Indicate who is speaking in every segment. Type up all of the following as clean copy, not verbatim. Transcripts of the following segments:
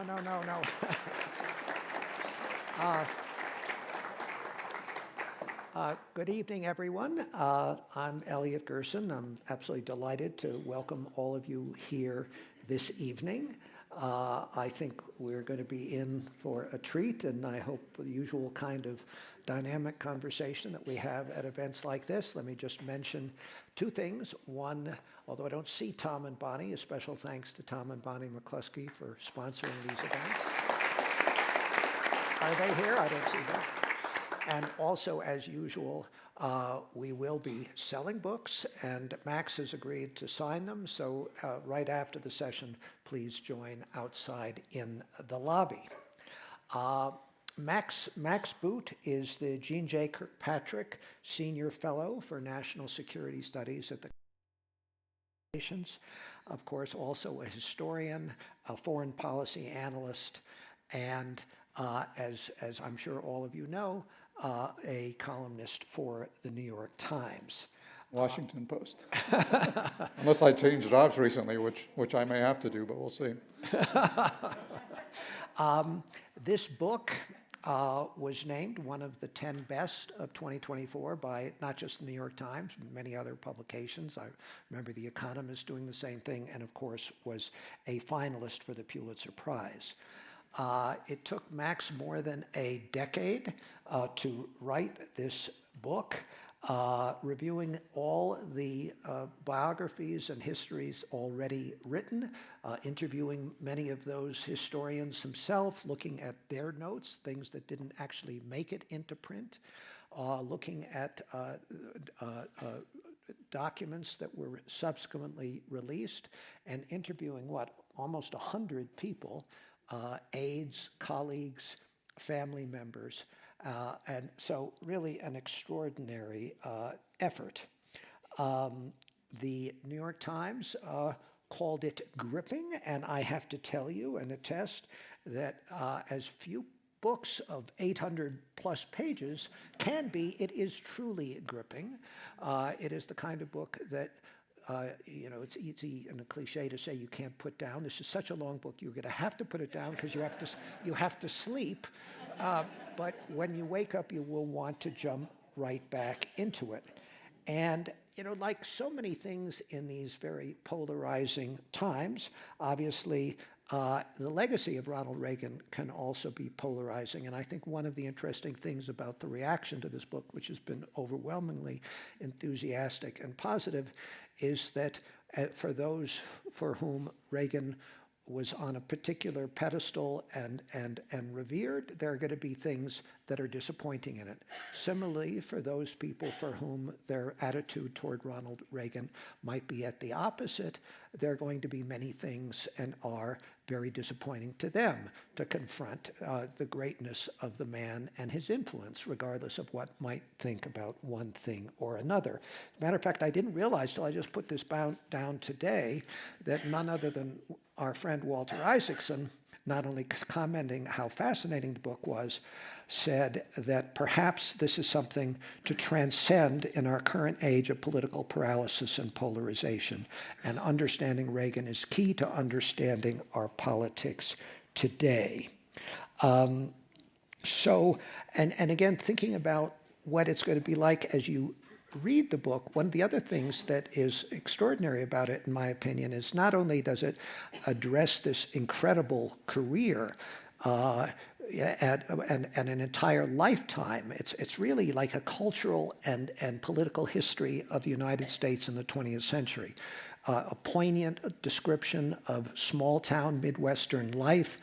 Speaker 1: no. Good evening, everyone. I'm Elliot Gerson. I'm absolutely delighted to welcome all of you here this evening. I think we're going to be in for a treat, and I hope the usual kind of dynamic conversation that we have at events like this. Let me just mention two things. One, although I don't see Tom and Bonnie, a special thanks to Tom and Bonnie McCloskey for sponsoring these events. Are they here? I don't see them. And also, as usual, we will be selling books, and Max has agreed to sign them. So right after the session, please join outside in the lobby. Max Boot is the Jean J. Kirkpatrick Senior Fellow for National Security Studies at the Nations. Of course, also a historian, a foreign policy analyst, and as I'm sure all of you know, a columnist for the New York Times.
Speaker 2: Washington Post. Unless I changed jobs recently, which I may have to do, but we'll see.
Speaker 1: This book was named one of the 10 best of 2024 by not just the New York Times, but many other publications. I remember The Economist doing the same thing, and of course was a finalist for the Pulitzer Prize. It took Max more than a decade to write this book, reviewing all the biographies and histories already written, interviewing many of those historians himself, looking at their notes, things that didn't actually make it into print, looking at documents that were subsequently released, and interviewing almost 100 people, aides, colleagues, family members, and so really an extraordinary effort. The New York Times called it gripping, and I have to tell you and attest that as few books of 800 plus pages can be, it is truly gripping. It is the kind of book that it's easy and a cliche to say you can't put down. This is such a long book, you're going to have to put it down because you have to sleep. But when you wake up, you will want to jump right back into it. And, like so many things in these very polarizing times, obviously, the legacy of Ronald Reagan can also be polarizing. And I think one of the interesting things about the reaction to this book, which has been overwhelmingly enthusiastic and positive, is that for those for whom Reagan was on a particular pedestal and revered, there are going to be things that are disappointing in it. Similarly, for those people for whom their attitude toward Ronald Reagan might be at the opposite, there are going to be many things and are very disappointing to them to confront the greatness of the man and his influence, regardless of what might think about one thing or another. As a matter of fact, I didn't realize till I just put this down today that none other than our friend Walter Isaacson, not only commenting how fascinating the book was, said that perhaps this is something to transcend in our current age of political paralysis and polarization. And understanding Reagan is key to understanding our politics today. And again, thinking about what it's going to be like as you read the book, one of the other things that is extraordinary about it, in my opinion, is not only does it address this incredible career and an entire lifetime, it's really like a cultural and political history of the United States in the 20th century. A poignant description of small-town Midwestern life,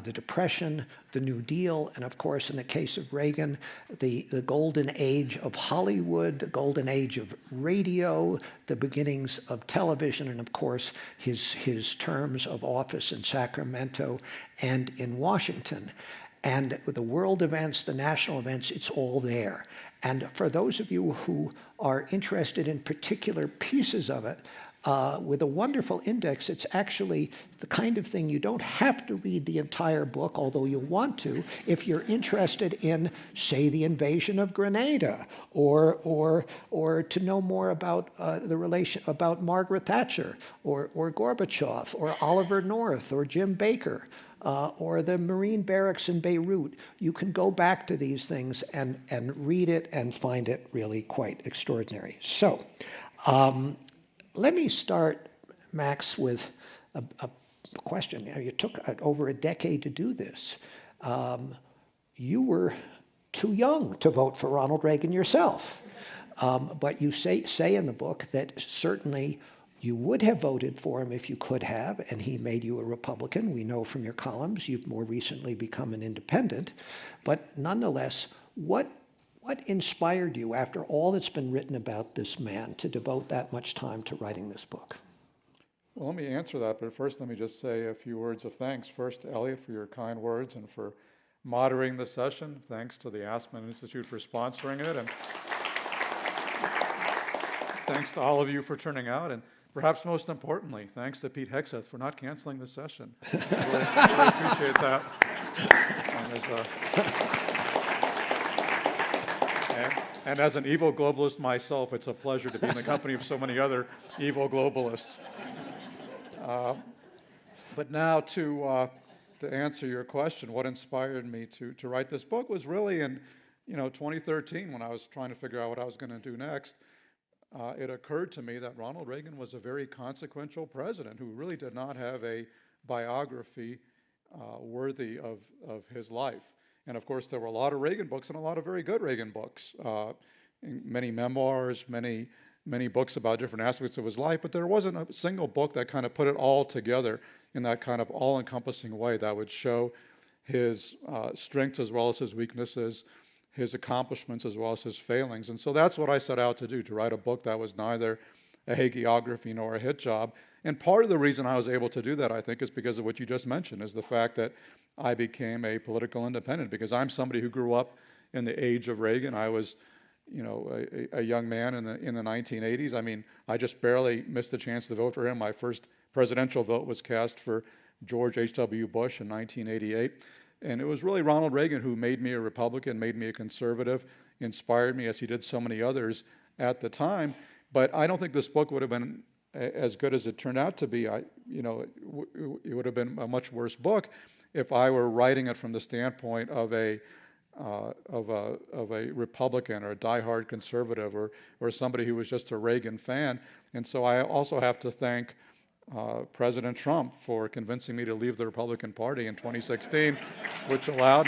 Speaker 1: the Depression, the New Deal, and of course, in the case of Reagan, the golden age of Hollywood, the golden age of radio, the beginnings of television, and of course, his terms of office in Sacramento and in Washington. And the world events, the national events, it's all there. And for those of you who are interested in particular pieces of it, with a wonderful index, it's actually the kind of thing you don't have to read the entire book, although you'll want to, if you're interested in, say, the invasion of Grenada, or to know more about the relation about Margaret Thatcher, or Gorbachev, or Oliver North, or Jim Baker. or the Marine barracks in Beirut. You can go back to these things and read it and find it really quite extraordinary. So let me start, Max, with a question. You took over a decade to do this. You were too young to vote for Ronald Reagan yourself. But you say in the book that certainly you would have voted for him if you could have, and he made you a Republican. We know from your columns you've more recently become an independent. But nonetheless, what inspired you, after all that's been written about this man, to devote that much time to writing this book?
Speaker 2: Well, let me answer that, but first let me just say a few words of thanks. First, Elliot, for your kind words and for moderating the session. Thanks to the Aspen Institute for sponsoring it, and thanks to all of you for turning out, and perhaps most importantly, thanks to Pete Hegseth for not canceling the session. Really appreciate that. And as an evil globalist myself, it's a pleasure to be in the company of so many other evil globalists. But now to answer your question, what inspired me to write this book was really in 2013, when I was trying to figure out what I was going to do next. It occurred to me that Ronald Reagan was a very consequential president who really did not have a biography worthy of his life. And of course, there were a lot of Reagan books and a lot of very good Reagan books, many memoirs, many books about different aspects of his life, but there wasn't a single book that kind of put it all together in that kind of all-encompassing way that would show his strengths as well as his weaknesses, his accomplishments as well as his failings. And so that's what I set out to do, to write a book that was neither a hagiography nor a hit job. And part of the reason I was able to do that, I think, is because of what you just mentioned, is the fact that I became a political independent, because I'm somebody who grew up in the age of Reagan. I was a young man in the 1980s. I mean, I just barely missed the chance to vote for him. My first presidential vote was cast for George H.W. Bush in 1988. And it was really Ronald Reagan who made me a Republican, made me a conservative, inspired me as he did so many others at the time. But I don't think this book would have been as good as it turned out to be. It would have been a much worse book if I were writing it from the standpoint of a Republican or a diehard conservative or somebody who was just a Reagan fan. And so I also have to thank President Trump for convincing me to leave the Republican Party in 2016, which I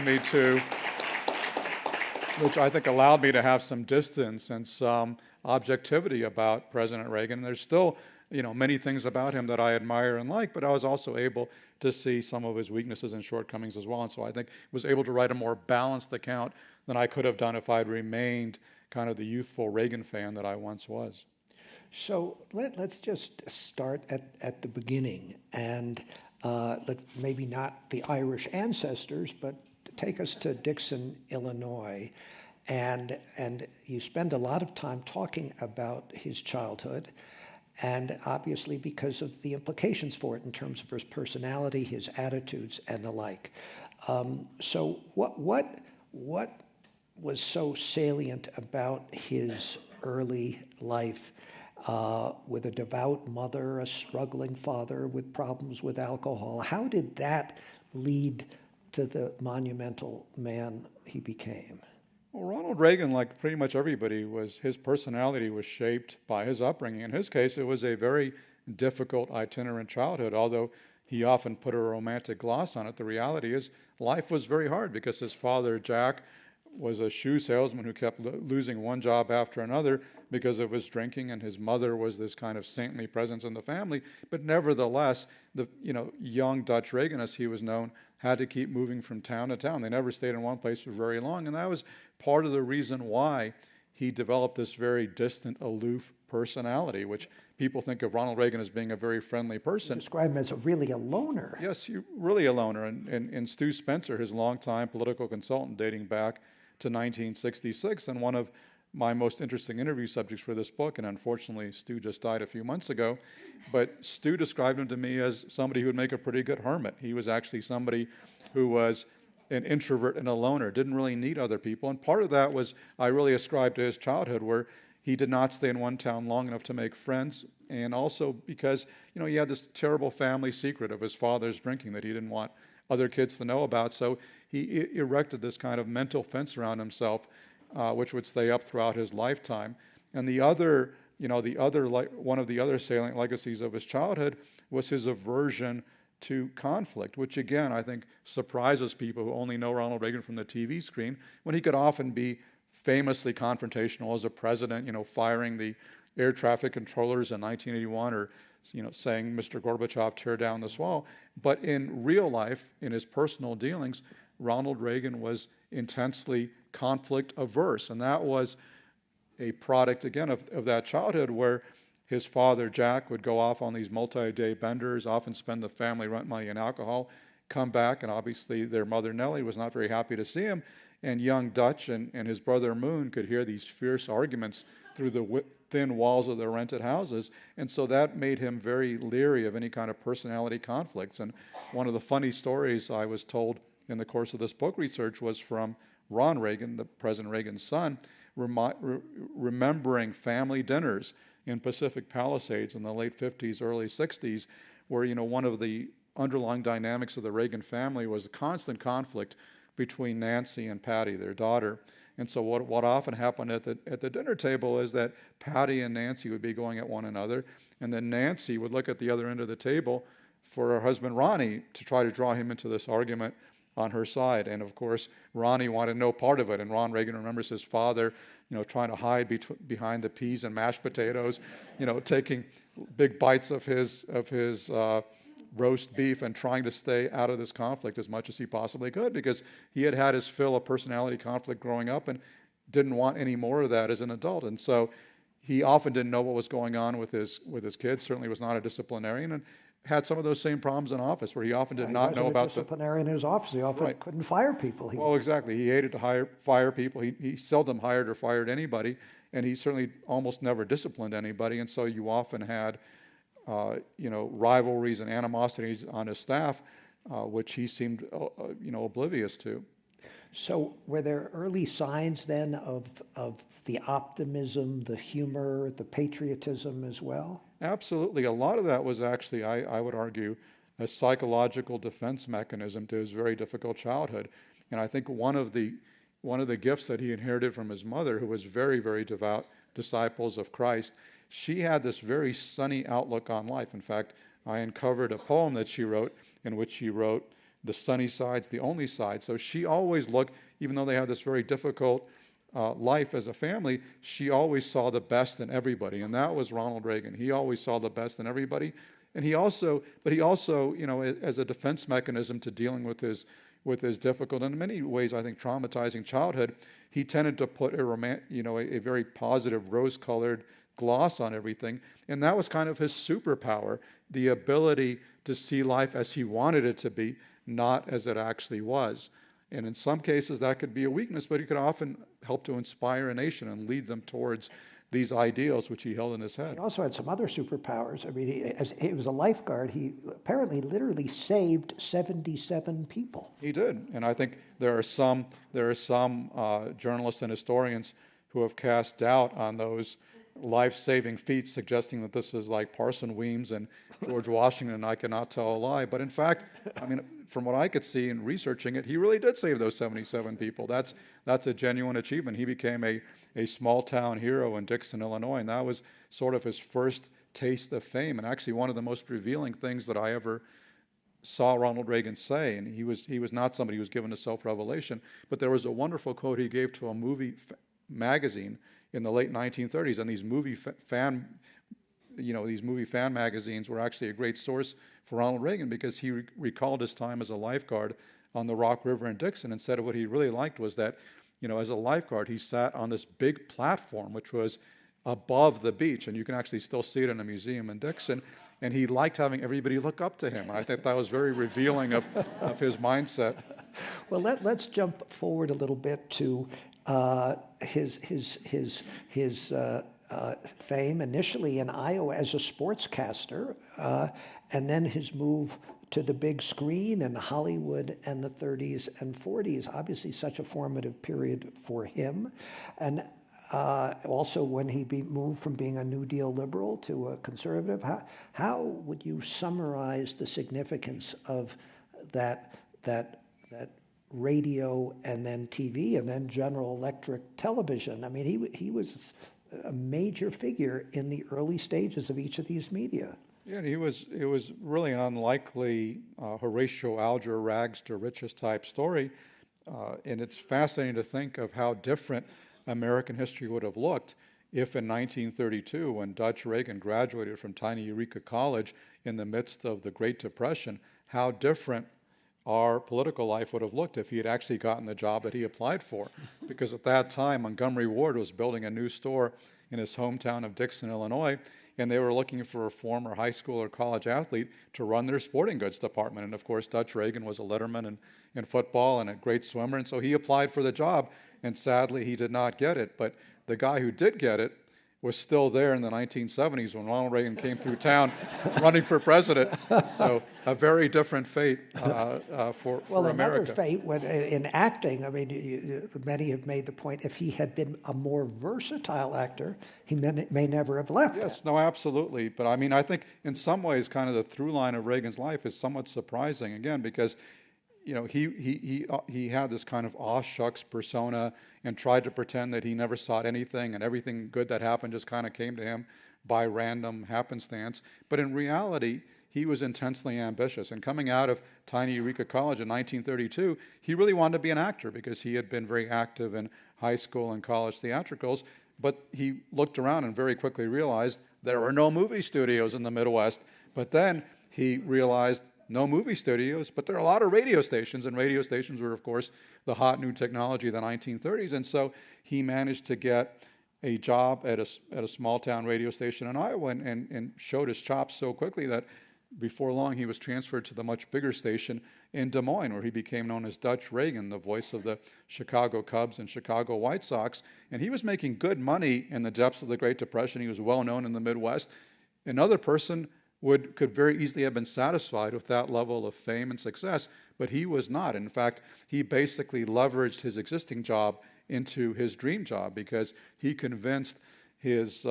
Speaker 2: think allowed me to have some distance and some objectivity about President Reagan. And there's still, many things about him that I admire and like, but I was also able to see some of his weaknesses and shortcomings as well. And so I think was able to write a more balanced account than I could have done if I'd remained kind of the youthful Reagan fan that I once was.
Speaker 1: So let's just start at the beginning, and maybe not the Irish ancestors, but take us to Dixon, Illinois. And you spend a lot of time talking about his childhood, and obviously because of the implications for it in terms of his personality, his attitudes, and the like. So what was so salient about his early life with a devout mother, a struggling father with problems with alcohol? How did that lead to the monumental man he became?
Speaker 2: Well, Ronald Reagan, like pretty much everybody, his personality was shaped by his upbringing. In his case, it was a very difficult, itinerant childhood. Although he often put a romantic gloss on it, the reality is life was very hard because his father, Jack, was a shoe salesman who kept losing one job after another because of his drinking, and his mother was this kind of saintly presence in the family. But nevertheless, the young Dutch Reagan, as he was known, had to keep moving from town to town. They never stayed in one place for very long, and that was part of the reason why he developed this very distant, aloof personality, which people think of Ronald Reagan as being a very friendly person.
Speaker 1: Describe him as really a loner.
Speaker 2: Yes, really a loner. And Stu Spencer, his longtime political consultant dating back to 1966, and one of my most interesting interview subjects for this book, and unfortunately Stu just died a few months ago, but Stu described him to me as somebody who would make a pretty good hermit. He was actually somebody who was an introvert and a loner, didn't really need other people, and part of that was I really ascribed to his childhood, where he did not stay in one town long enough to make friends, and also because he had this terrible family secret of his father's drinking that he didn't want other kids to know about. So he erected this kind of mental fence around himself, which would stay up throughout his lifetime. And one of the other salient legacies of his childhood was his aversion to conflict, which again, I think surprises people who only know Ronald Reagan from the TV screen, when he could often be famously confrontational as a president, firing the air traffic controllers in 1981 or, saying, Mr. Gorbachev, tear down this wall. But in real life, in his personal dealings, Ronald Reagan was intensely conflict averse. And that was a product, again, of that childhood where his father, Jack, would go off on these multi-day benders, often spend the family rent money in alcohol, come back, and obviously their mother, Nellie, was not very happy to see him. And young Dutch and his brother Moon could hear these fierce arguments through the thin walls of their rented houses. And so that made him very leery of any kind of personality conflicts. And one of the funny stories I was told in the course of this book research was from Ron Reagan, the President Reagan's son, remembering family dinners in Pacific Palisades in the late 50s, early 60s, where, one of the underlying dynamics of the Reagan family was a constant conflict between Nancy and Patty, their daughter. And so what often happened at the dinner table is that Patty and Nancy would be going at one another, and then Nancy would look at the other end of the table for her husband Ronnie to try to draw him into this argument on her side. And of course, Ronnie wanted no part of it. And Ron Reagan remembers his father, trying to hide behind the peas and mashed potatoes, taking big bites of his roast beef and trying to stay out of this conflict as much as he possibly could, because he had had his fill of personality conflict growing up and didn't want any more of that as an adult. And so he often didn't know what was going on with his kids, certainly was not a disciplinarian, and had some of those same problems in office where he often did not know about
Speaker 1: disciplinarian in his office. He often couldn't fire people.
Speaker 2: Well, exactly. He hated to fire people. He seldom hired or fired anybody, and he certainly almost never disciplined anybody. And so you often had, rivalries and animosities on his staff, which he seemed, oblivious to.
Speaker 1: So were there early signs then of the optimism, the humor, the patriotism as well?
Speaker 2: Absolutely. A lot of that was actually, I would argue, a psychological defense mechanism to his very difficult childhood. And I think one of the gifts that he inherited from his mother, who was very, very devout disciples of Christ, she had this very sunny outlook on life. In fact, I uncovered a poem that she wrote in which she wrote, "The sunny side's the only side." So she always looked, even though they had this very difficult life as a family, she always saw the best in everybody. And that was Ronald Reagan. He always saw the best in everybody. And he also, as a defense mechanism to dealing with his difficult and in many ways, I think, traumatizing childhood, he tended to put a very positive rose-colored gloss on everything. And that was kind of his superpower, the ability to see life as he wanted it to be, not as it actually was. And in some cases, that could be a weakness, but it could often help to inspire a nation and lead them towards these ideals which he held in his head.
Speaker 1: He also had some other superpowers. I mean, as he was a lifeguard, he apparently literally saved 77 people.
Speaker 2: He did, and I think there are some journalists and historians who have cast doubt on those life-saving feats, suggesting that this is like Parson Weems and George Washington, and I cannot tell a lie. But in fact, I mean, from what I could see in researching it, he really did save those 77 people. That's a genuine achievement. He became a small-town hero in Dixon, Illinois, and that was sort of his first taste of fame, and actually one of the most revealing things that I ever saw Ronald Reagan say. And he was not somebody who was given to self-revelation, but there was a wonderful quote he gave to a movie magazine in the late 1930s, and these movie fan magazines were actually a great source for Ronald Reagan, because he recalled his time as a lifeguard on the Rock River in Dixon, and said what he really liked was that, as a lifeguard, he sat on this big platform which was above the beach, and you can actually still see it in a museum in Dixon, and he liked having everybody look up to him. And I think that was very revealing of his mindset.
Speaker 1: Well, let's jump forward a little bit to his fame initially in Iowa as a sportscaster, and then his move to the big screen in Hollywood and the 30s and 40s. Obviously, such a formative period for him, and also when he moved from being a New Deal liberal to a conservative. How would you summarize the significance of that that radio and then TV and then General Electric television. I mean, he was a major figure in the early stages of each of these media.
Speaker 2: Yeah, it was really an unlikely Horatio Alger rags to riches type story, and it's fascinating to think of how different American history would have looked if in 1932, when Dutch Reagan graduated from tiny Eureka College in the midst of the Great Depression, how different our political life would have looked if he had actually gotten the job that he applied for. Because at that time, Montgomery Ward was building a new store in his hometown of Dixon, Illinois, and they were looking for a former high school or college athlete to run their sporting goods department. And of course, Dutch Reagan was a letterman in football and a great swimmer, and so he applied for the job, and sadly, he did not get it. But the guy who did get it was still there in the 1970s when Ronald Reagan came through town running for president. So a very different fate for
Speaker 1: Well,
Speaker 2: America.
Speaker 1: another fate in acting, I mean, many have made the point, if he had been a more versatile actor, he may never have left.
Speaker 2: Yes, no, absolutely. But I mean, I think in some ways, kind of the through line of Reagan's life is somewhat surprising, again, because he had this kind of aw shucks persona and tried to pretend that he never sought anything and everything good that happened just kind of came to him by random happenstance. But in reality, he was intensely ambitious. And coming out of tiny Eureka College in 1932, he really wanted to be an actor because he had been very active in high school and college theatricals. But he looked around and very quickly realized there were no movie studios in the Midwest. But then he realized no movie studios, but there are a lot of radio stations, and radio stations were, of course, the hot new technology of the 1930s. And so he managed to get a job at a small town radio station in Iowa and showed his chops so quickly that before long he was transferred to the much bigger station in Des Moines, where he became known as Dutch Reagan, the voice of the Chicago Cubs and Chicago White Sox. And he was making good money in the depths of the Great Depression. He was well known in the Midwest. Another person could very easily have been satisfied with that level of fame and success, but he was not. In fact, he basically leveraged his existing job into his dream job because he convinced his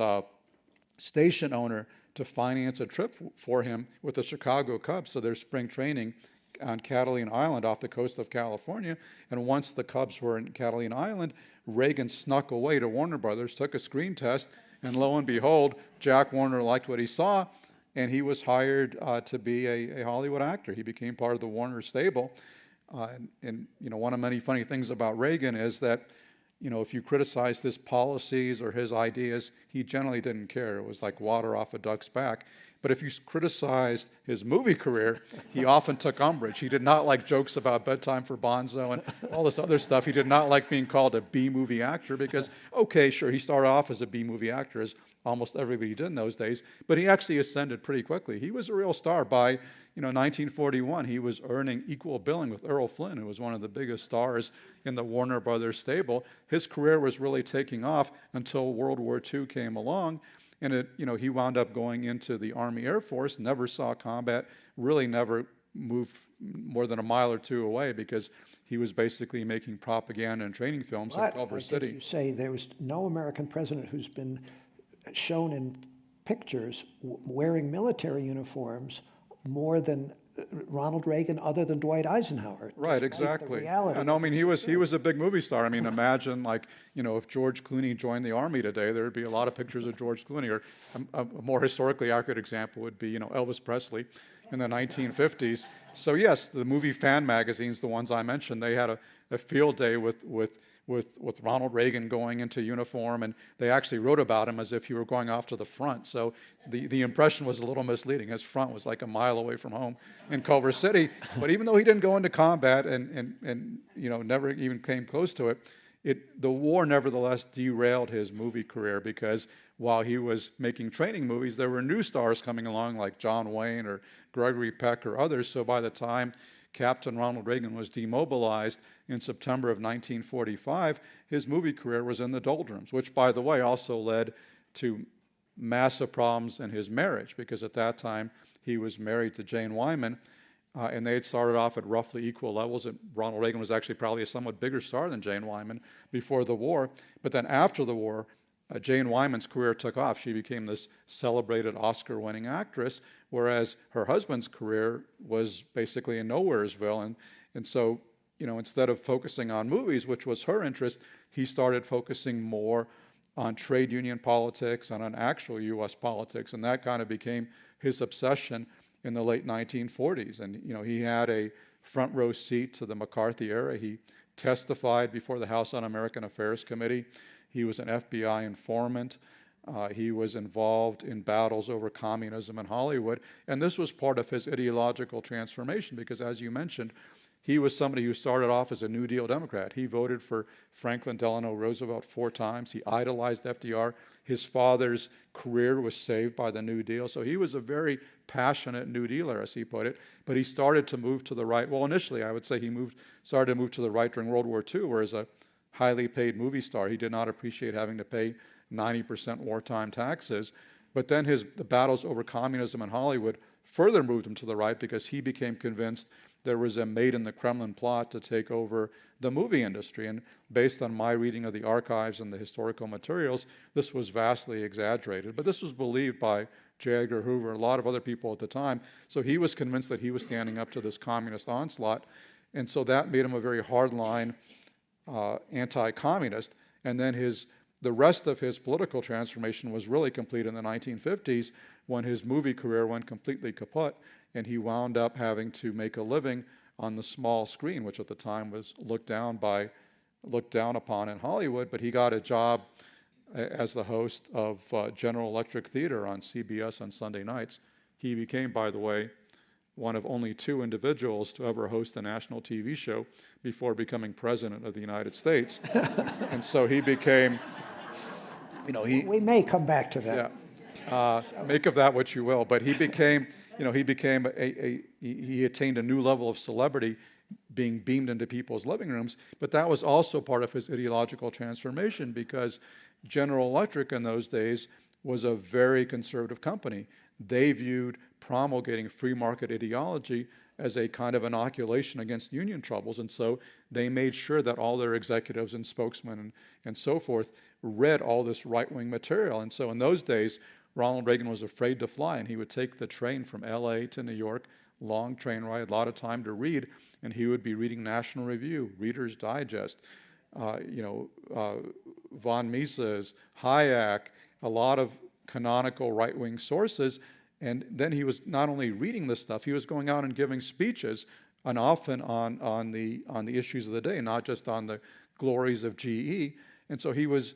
Speaker 2: station owner to finance a trip for him with the Chicago Cubs to their spring training on Catalina Island off the coast of California. And once the Cubs were in Catalina Island, Reagan snuck away to Warner Brothers, took a screen test, and lo and behold, Jack Warner liked what he saw, and he was hired to be a Hollywood actor. He became part of the Warner stable. And one of many funny things about Reagan is that, if you criticized his policies or his ideas, he generally didn't care. It was like water off a duck's back. But if you criticized his movie career, he often took umbrage. He did not like jokes about Bedtime for Bonzo and all this other stuff. He did not like being called a B-movie actor because, okay, sure, he started off as a B-movie actor, as almost everybody did in those days, but he actually ascended pretty quickly. He was a real star. By 1941, he was earning equal billing with Errol Flynn, who was one of the biggest stars in the Warner Brothers stable. His career was really taking off until World War II came along, and he wound up going into the Army Air Force, never saw combat, really never moved more than a mile or two away because he was basically making propaganda and training films in Culver City.
Speaker 1: You say there was no American president who's been shown in pictures wearing military uniforms more than Ronald Reagan, other than Dwight Eisenhower.
Speaker 2: Right, exactly.
Speaker 1: Reality.
Speaker 2: And I mean, he was a big movie star. I mean, imagine if George Clooney joined the Army today, there would be a lot of pictures of George Clooney. Or a more historically accurate example would be, Elvis Presley in the 1950s. So yes, the movie fan magazines, the ones I mentioned, they had a field day with Ronald Reagan going into uniform, and they actually wrote about him as if he were going off to the front. So the impression was a little misleading. His front was like a mile away from home in Culver City. But even though he didn't go into combat and never even came close to it, the war nevertheless derailed his movie career because while he was making training movies, there were new stars coming along like John Wayne or Gregory Peck or others. So by the time Captain Ronald Reagan was demobilized in September of 1945, his movie career was in the doldrums, which, by the way, also led to massive problems in his marriage because at that time he was married to Jane Wyman, and they had started off at roughly equal levels. And Ronald Reagan was actually probably a somewhat bigger star than Jane Wyman before the war. But then after the war, Jane Wyman's career took off. She became this celebrated Oscar-winning actress, whereas her husband's career was basically in Nowheresville. And so, instead of focusing on movies, which was her interest, he started focusing more on trade union politics and on actual U.S. politics. And that kind of became his obsession in the late 1940s. And, he had a front row seat to the McCarthy era. He testified before the House Un-American Affairs Committee. He was an FBI informant. He was involved in battles over communism in Hollywood. And this was part of his ideological transformation because, as you mentioned, he was somebody who started off as a New Deal Democrat. He voted for Franklin Delano Roosevelt 4 times. He idolized FDR. His father's career was saved by the New Deal. So he was a very passionate New Dealer, as he put it. But he started to move to the right. Well, initially, I would say he started to move to the right during World War II, where as a highly paid movie star, he did not appreciate having to pay 90% wartime taxes. But then the battles over communism in Hollywood further moved him to the right because he became convinced there was a Made in the Kremlin plot to take over the movie industry. And based on my reading of the archives and the historical materials, this was vastly exaggerated. But this was believed by J. Edgar Hoover and a lot of other people at the time. So he was convinced that he was standing up to this communist onslaught. And so that made him a very hardline anti-communist. And then the rest of his political transformation was really complete in the 1950s when his movie career went completely kaput. And he wound up having to make a living on the small screen, which at the time was looked down upon in Hollywood. But he got a job as the host of General Electric Theater on CBS on Sunday nights. He became, by the way, one of only 2 individuals to ever host a national TV show before becoming president of the United States. And so he became,
Speaker 1: we may come back to that.
Speaker 2: Yeah. Make of that what you will. But he became, he attained a new level of celebrity being beamed into people's living rooms. But that was also part of his ideological transformation because General Electric in those days was a very conservative company. They viewed promulgating free market ideology as a kind of inoculation against union troubles. And so they made sure that all their executives and spokesmen and so forth read all this right-wing material. And so in those days, Ronald Reagan was afraid to fly, and he would take the train from LA to New York, long train ride, a lot of time to read, and he would be reading National Review, Reader's Digest, von Mises, Hayek, a lot of canonical right-wing sources. And then he was not only reading this stuff, he was going out and giving speeches, and often on the issues of the day, not just on the glories of GE. And so he was,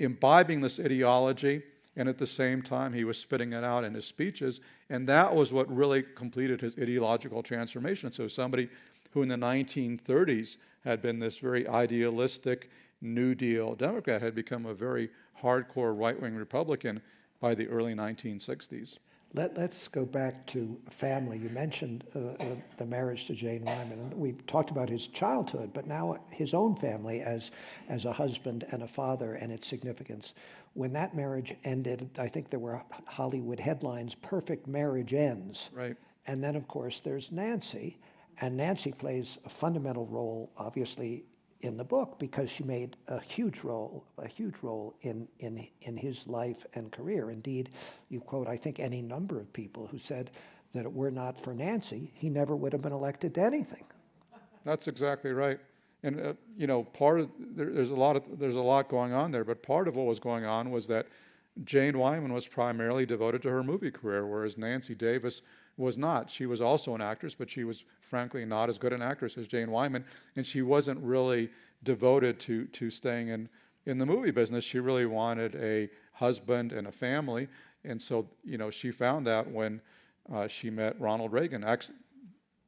Speaker 2: imbibing this ideology, and at the same time he was spitting it out in his speeches. And that was what really completed his ideological transformation. So somebody who in the 1930s had been this very idealistic New Deal Democrat had become a very hardcore right-wing Republican by the early 1960s.
Speaker 1: Let's go back to family. You mentioned the marriage to Jane Wyman. We talked about his childhood, but now his own family as a husband and a father and its significance. When that marriage ended, I think there were Hollywood headlines, "Perfect marriage ends."
Speaker 2: Right.
Speaker 1: And then, of course, there's Nancy. And Nancy plays a fundamental role, obviously, in the book because she made a huge role in his life and career. Indeed, you quote, I think, any number of people who said that it were not for Nancy, he never would have been elected to anything.
Speaker 2: That's exactly right. And there's a lot going on there, but part of what was going on was that Jane Wyman was primarily devoted to her movie career, whereas Nancy Davis was not. She was also an actress, but she was frankly not as good an actress as Jane Wyman, and she wasn't really devoted to staying in the movie business. She really wanted a husband and a family, and so she found that when she met Ronald Reagan. Actually,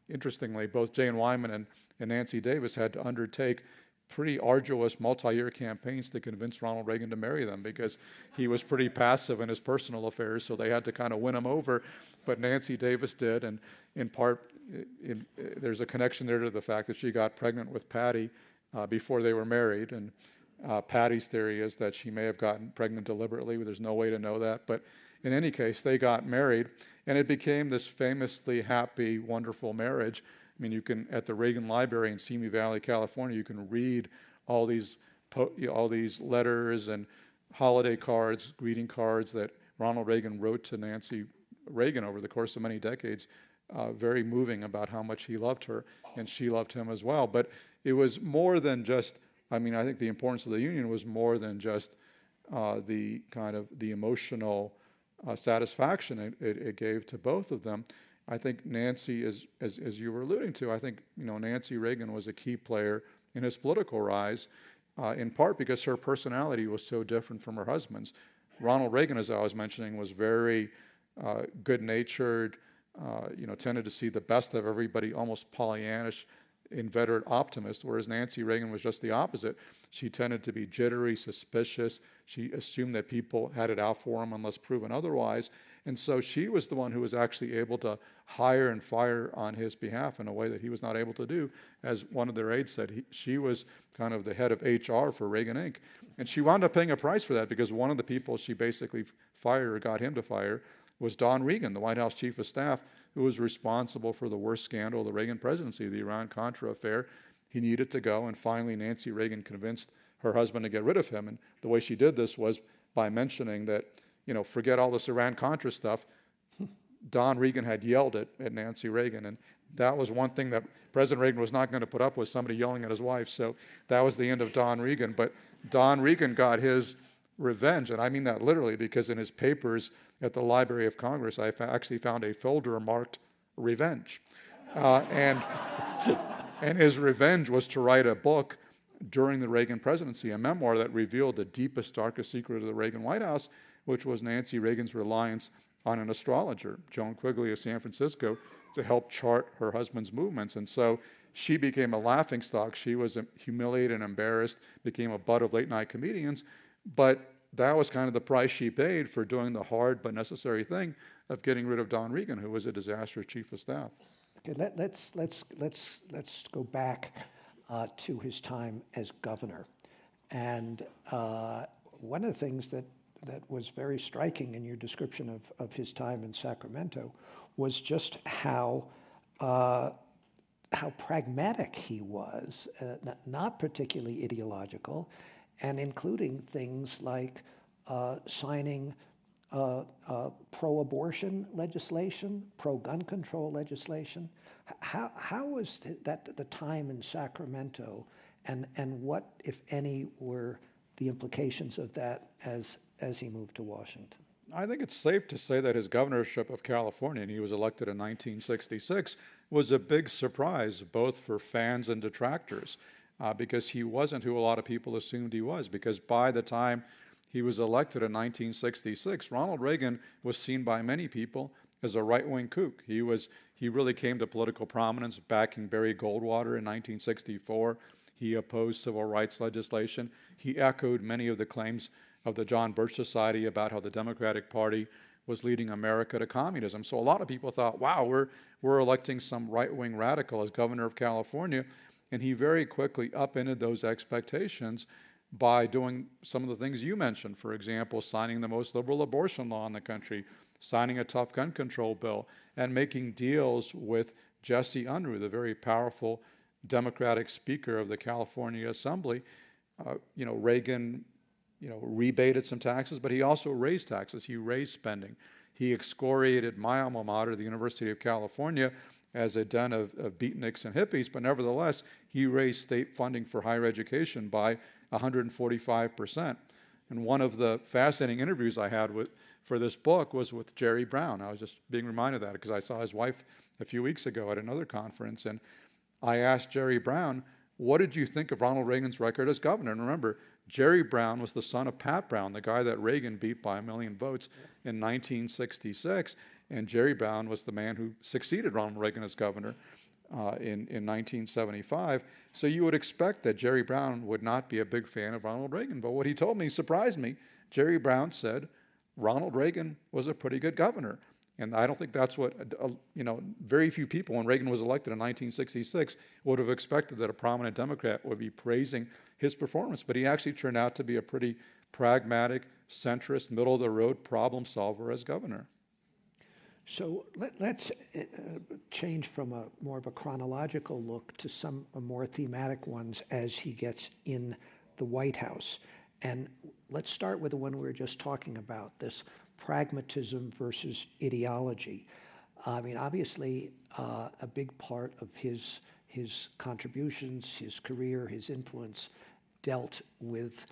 Speaker 2: interestingly, both Jane Wyman and Nancy Davis had to undertake pretty arduous multi-year campaigns to convince Ronald Reagan to marry them because he was pretty passive in his personal affairs, so they had to kind of win him over. But Nancy Davis did, and in part, there's a connection there to the fact that she got pregnant with Patty before they were married, and Patty's theory is that she may have gotten pregnant deliberately, but there's no way to know that. But in any case, they got married, and it became this famously happy, wonderful marriage. I mean, you can, at the Reagan Library in Simi Valley, California, you can read all these letters and holiday cards, greeting cards that Ronald Reagan wrote to Nancy Reagan over the course of many decades, very moving about how much he loved her and she loved him as well. But it was more than just, I mean, I think the importance of the union was more than just the kind of the emotional satisfaction it gave to both of them. I think Nancy, as you were alluding to, I think, you know, Nancy Reagan was a key player in his political rise, in part because her personality was so different from her husband's. Ronald Reagan, as I was mentioning, was very good-natured, you know, tended to see the best of everybody, almost Pollyannish, inveterate optimist, whereas Nancy Reagan was just the opposite. She tended to be jittery, suspicious. She assumed that people had it out for him unless proven otherwise. And so she was the one who was actually able to hire and fire on his behalf in a way that he was not able to do. As one of their aides said, she was kind of the head of HR for Reagan Inc. And she wound up paying a price for that because one of the people she basically fired or got him to fire was Don Regan, the White House chief of staff, who was responsible for the worst scandal of the Reagan presidency, the Iran-Contra affair. He needed to go, and finally Nancy Reagan convinced her husband to get rid of him. And the way she did this was by mentioning that, you know, forget all this Iran-Contra stuff. Don Regan had yelled at Nancy Reagan, and that was one thing that President Reagan was not going to put up with, somebody yelling at his wife. So that was the end of Don Regan. But Don Regan got his revenge, and I mean that literally, because in his papers at the Library of Congress, I actually found a folder marked revenge. And his revenge was to write a book during the Reagan presidency, a memoir that revealed the deepest, darkest secret of the Reagan White House, which was Nancy Reagan's reliance on an astrologer, Joan Quigley of San Francisco, to help chart her husband's movements. And so she became a laughingstock. She was humiliated and embarrassed, became a butt of late-night comedians, but that was kind of the price she paid for doing the hard but necessary thing of getting rid of Don Regan, who was a disastrous chief of staff.
Speaker 1: Okay, let's go back to his time as governor. And one of the things that was very striking in your description of his time in Sacramento was just how pragmatic he was, not particularly ideological, and including things like signing pro-abortion legislation, pro-gun control legislation. How was that the time in Sacramento, and what, if any, were the implications of that as he moved to Washington?
Speaker 2: I think it's safe to say that his governorship of California, and he was elected in 1966, was a big surprise both for fans and detractors, because he wasn't who a lot of people assumed he was, because by the time he was elected in 1966, Ronald Reagan was seen by many people as a right-wing kook. He really came to political prominence backing Barry Goldwater in 1964. He opposed civil rights legislation. He echoed many of the claims of the John Birch Society about how the Democratic Party was leading America to communism. So a lot of people thought, wow, we're electing some right-wing radical as governor of California. And he very quickly upended those expectations by doing some of the things you mentioned. For example, signing the most liberal abortion law in the country, signing a tough gun control bill, and making deals with Jesse Unruh, the very powerful Democratic Speaker of the California Assembly. Reagan, rebated some taxes, but he also raised taxes. He raised spending. He excoriated my alma mater, the University of California, as a den of beatniks and hippies, but nevertheless, he raised state funding for higher education by 145%. And one of the fascinating interviews I had for this book was with Jerry Brown. I was just being reminded of that because I saw his wife a few weeks ago at another conference, and I asked Jerry Brown, what did you think of Ronald Reagan's record as governor? And remember, Jerry Brown was the son of Pat Brown, the guy that Reagan beat by 1 million votes in 1966. And Jerry Brown was the man who succeeded Ronald Reagan as governor in 1975. So you would expect that Jerry Brown would not be a big fan of Ronald Reagan. But what he told me surprised me. Jerry Brown said Ronald Reagan was a pretty good governor. And I don't think that's what, very few people when Reagan was elected in 1966 would have expected that a prominent Democrat would be praising his performance. But he actually turned out to be a pretty pragmatic, centrist, middle-of-the-road problem solver as governor.
Speaker 1: So let's change from more of a chronological look to some more thematic ones as he gets in the White House. And let's start with the one we were just talking about, this pragmatism versus ideology. I mean, obviously, a big part of his contributions, his career, his influence dealt with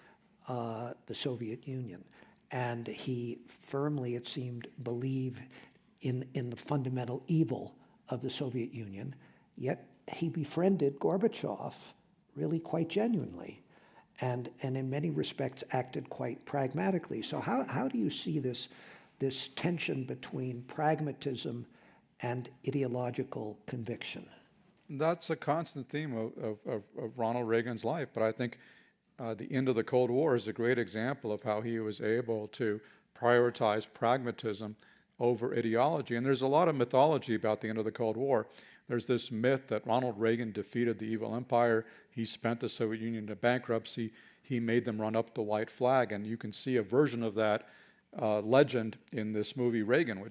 Speaker 1: the Soviet Union. And he firmly, it seemed, believed in the fundamental evil of the Soviet Union, yet he befriended Gorbachev really quite genuinely, and in many respects acted quite pragmatically. So how do you see this tension between pragmatism and ideological conviction?
Speaker 2: That's a constant theme of Ronald Reagan's life, but I think the end of the Cold War is a great example of how he was able to prioritize pragmatism over ideology. And there's a lot of mythology about the end of the Cold War. There's this myth that Ronald Reagan defeated the evil empire. He spent the Soviet Union into bankruptcy. He made them run up the white flag. And you can see a version of that legend in this movie Reagan,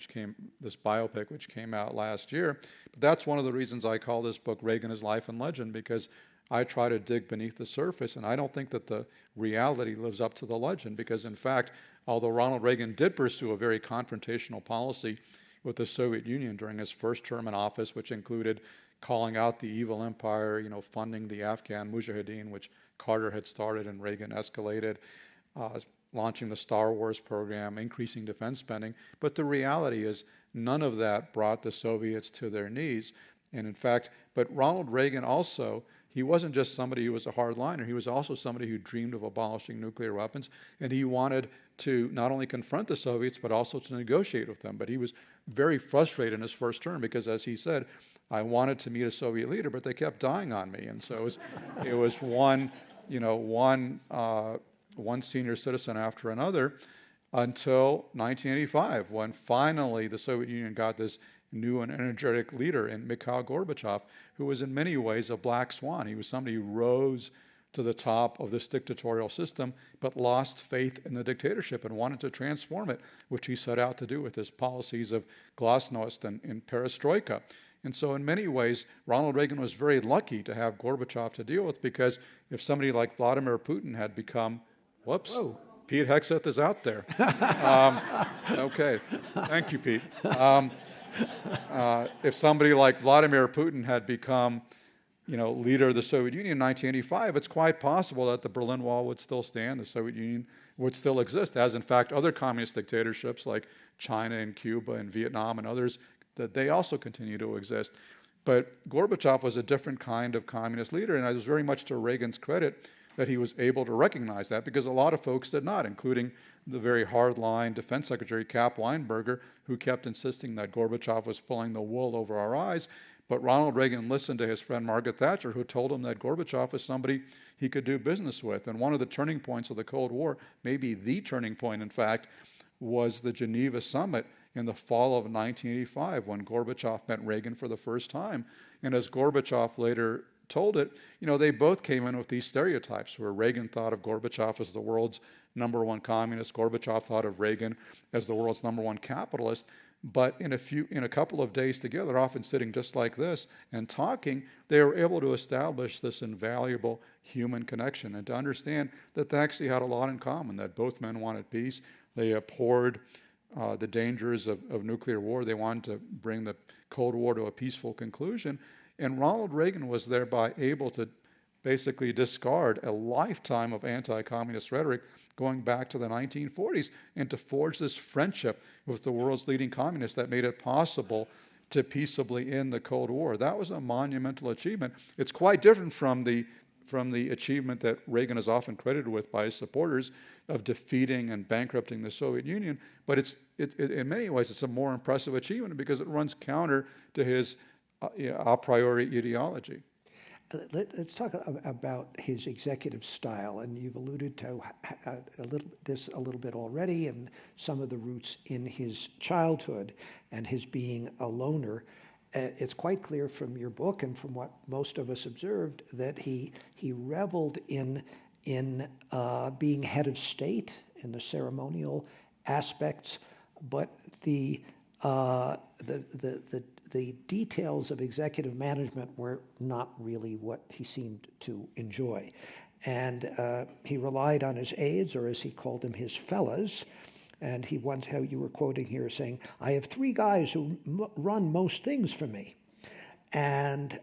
Speaker 2: this biopic, which came out last year. But that's one of the reasons I call this book Reagan, His Life and Legend, because I try to dig beneath the surface, and I don't think that the reality lives up to the legend, because in fact, although Ronald Reagan did pursue a very confrontational policy with the Soviet Union during his first term in office, which included calling out the evil empire, funding the Afghan Mujahideen, which Carter had started and Reagan escalated, launching the Star Wars program, increasing defense spending. But the reality is none of that brought the Soviets to their knees. And in fact, but Ronald Reagan also, he wasn't just somebody who was a hardliner. He was also somebody who dreamed of abolishing nuclear weapons, and he wanted to not only confront the Soviets, but also to negotiate with them. But he was very frustrated in his first term because, as he said, I wanted to meet a Soviet leader, but they kept dying on me. And so it was one senior citizen after another until 1985, when finally the Soviet Union got this new and energetic leader in Mikhail Gorbachev, who was in many ways a black swan. He was somebody who rose to the top of this dictatorial system, but lost faith in the dictatorship and wanted to transform it, which he set out to do with his policies of glasnost and perestroika. And so in many ways, Ronald Reagan was very lucky to have Gorbachev to deal with, because if somebody like Vladimir Putin had become, whoa. Pete Hegseth is out there. Okay, thank you, Pete. If somebody like Vladimir Putin had become, leader of the Soviet Union in 1985, it's quite possible that the Berlin Wall would still stand, the Soviet Union would still exist, as in fact other communist dictatorships like China and Cuba and Vietnam and others, that they also continue to exist. But Gorbachev was a different kind of communist leader, and it was very much to Reagan's credit that he was able to recognize that, because a lot of folks did not, including the very hardline Defense Secretary Cap Weinberger, who kept insisting that Gorbachev was pulling the wool over our eyes. But Ronald Reagan listened to his friend Margaret Thatcher, who told him that Gorbachev was somebody he could do business with. And one of the turning points of the Cold War, maybe the turning point, in fact, was the Geneva summit in the fall of 1985, when Gorbachev met Reagan for the first time. And as Gorbachev later told it, they both came in with these stereotypes, where Reagan thought of Gorbachev as the world's #1 communist, Gorbachev thought of Reagan as the world's #1 capitalist. But in a couple of days together, often sitting just like this and talking, they were able to establish this invaluable human connection, and to understand that they actually had a lot in common, that both men wanted peace. They abhorred the dangers of nuclear war. They wanted to bring the Cold War to a peaceful conclusion. And Ronald Reagan was thereby able to basically discard a lifetime of anti-communist rhetoric going back to the 1940s, and to forge this friendship with the world's leading communists that made it possible to peaceably end the Cold War. That was a monumental achievement. It's quite different from the achievement that Reagan is often credited with by his supporters of defeating and bankrupting the Soviet Union, but in many ways it's a more impressive achievement because it runs counter to his a priori ideology.
Speaker 1: Let's talk about his executive style, and you've alluded to a little bit already, and some of the roots in his childhood and his being a loner. It's quite clear from your book and from what most of us observed that he reveled in being head of state in the ceremonial aspects, but the details of executive management were not really what he seemed to enjoy. And he relied on his aides, or as he called them, his fellas. And he once, how you were quoting here, saying, I have 3 guys who run most things for me. And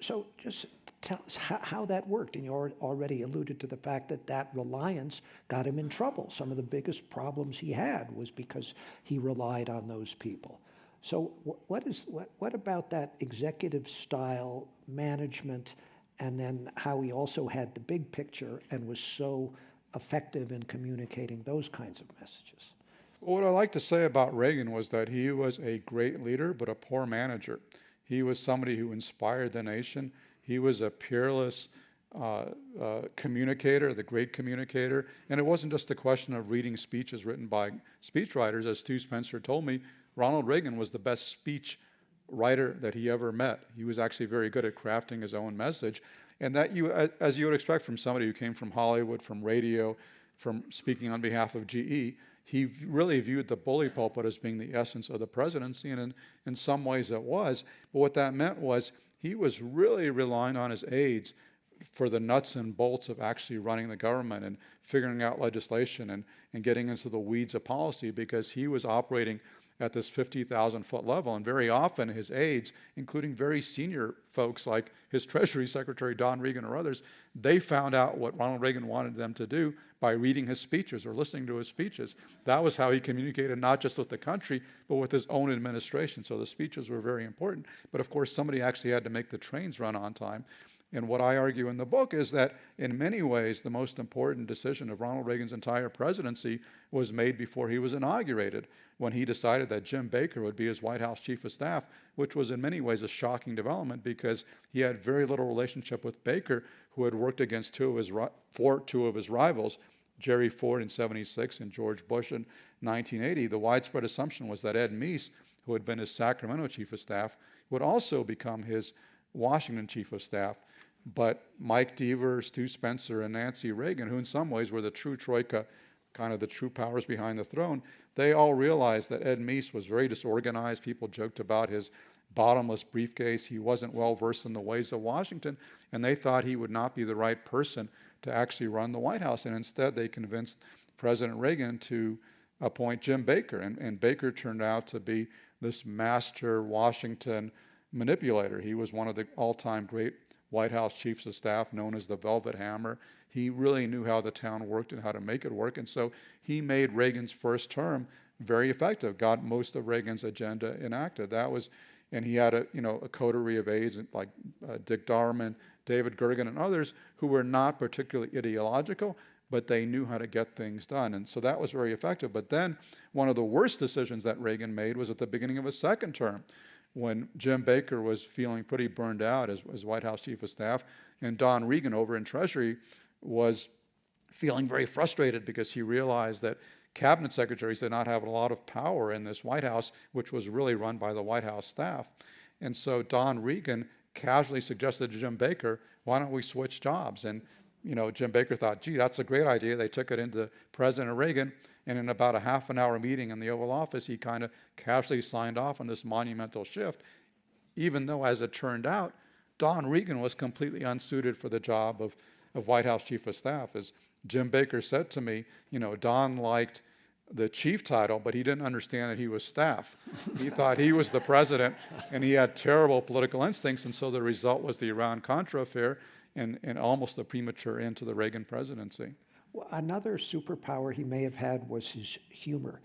Speaker 1: so just tell us how that worked. And you already alluded to the fact that that reliance got him in trouble. Some of the biggest problems he had was because he relied on those people. So what about that executive style management, and then how he also had the big picture and was so effective in communicating those kinds of messages?
Speaker 2: What I like to say about Reagan was that he was a great leader, but a poor manager. He was somebody who inspired the nation. He was a peerless communicator, the great communicator. And it wasn't just a question of reading speeches written by speechwriters. As Stu Spencer told me, Ronald Reagan was the best speech writer that he ever met. He was actually very good at crafting his own message. And that, as you would expect from somebody who came from Hollywood, from radio, from speaking on behalf of GE, he really viewed the bully pulpit as being the essence of the presidency, and in some ways it was. But what that meant was he was really relying on his aides for the nuts and bolts of actually running the government and figuring out legislation and getting into the weeds of policy, because he was operating at this 50,000-foot level. And very often his aides, including very senior folks like his Treasury Secretary Don Regan or others, they found out what Ronald Reagan wanted them to do by reading his speeches or listening to his speeches. That was how he communicated not just with the country, but with his own administration. So the speeches were very important. But of course, somebody actually had to make the trains run on time. And what I argue in the book is that in many ways, the most important decision of Ronald Reagan's entire presidency was made before he was inaugurated, when he decided that Jim Baker would be his White House chief of staff, which was in many ways a shocking development, because he had very little relationship with Baker, who had worked against two of his rivals, Jerry Ford in '76 and George Bush in 1980. The widespread assumption was that Ed Meese, who had been his Sacramento chief of staff, would also become his Washington chief of staff. But Mike Deaver, Stu Spencer, and Nancy Reagan, who in some ways were the true troika, kind of the true powers behind the throne, they all realized that Ed Meese was very disorganized. People joked about his bottomless briefcase. He wasn't well versed in the ways of Washington, and they thought he would not be the right person to actually run the White House. And instead, they convinced President Reagan to appoint Jim Baker. And Baker turned out to be this master Washington manipulator. He was one of the all-time great White House chiefs of staff, known as the Velvet Hammer. He really knew how the town worked and how to make it work. And so he made Reagan's first term very effective, got most of Reagan's agenda enacted. That was, and he had a coterie of aides like Dick Darman, David Gergen, and others who were not particularly ideological, but they knew how to get things done. And so that was very effective. But then one of the worst decisions that Reagan made was at the beginning of his second term, when Jim Baker was feeling pretty burned out as White House chief of staff, and Don Regan over in Treasury was feeling very frustrated because he realized that cabinet secretaries did not have a lot of power in this White House, which was really run by the White House staff. And so Don Regan casually suggested to Jim Baker, why don't we switch jobs? And Jim Baker thought, gee, that's a great idea. They took it into President Reagan, and in about a half an hour meeting in the Oval Office, he kind of casually signed off on this monumental shift, even though, as it turned out, Don Regan was completely unsuited for the job of White House chief of staff. As Jim Baker said to me, Don liked the chief title, but he didn't understand that he was staff. He thought he was the president, and he had terrible political instincts, and so the result was the Iran-Contra affair and almost a premature end to the Reagan presidency.
Speaker 1: Well, another superpower he may have had was his humor.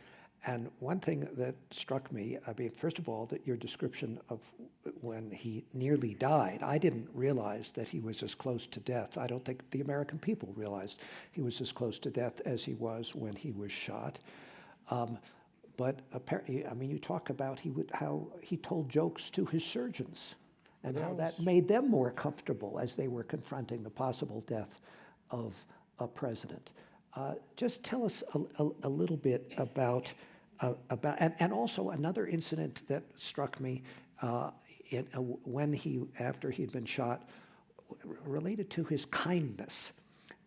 Speaker 1: And one thing that struck me, first of all, that your description of when he nearly died, I didn't realize that he was as close to death. I don't think the American people realized he was as close to death as he was when he was shot. But apparently, you talk about how he told jokes to his surgeons, and how that made them more comfortable as they were confronting the possible death of a president. Just tell us a little bit about and also another incident that struck me after he'd been shot, related to his kindness,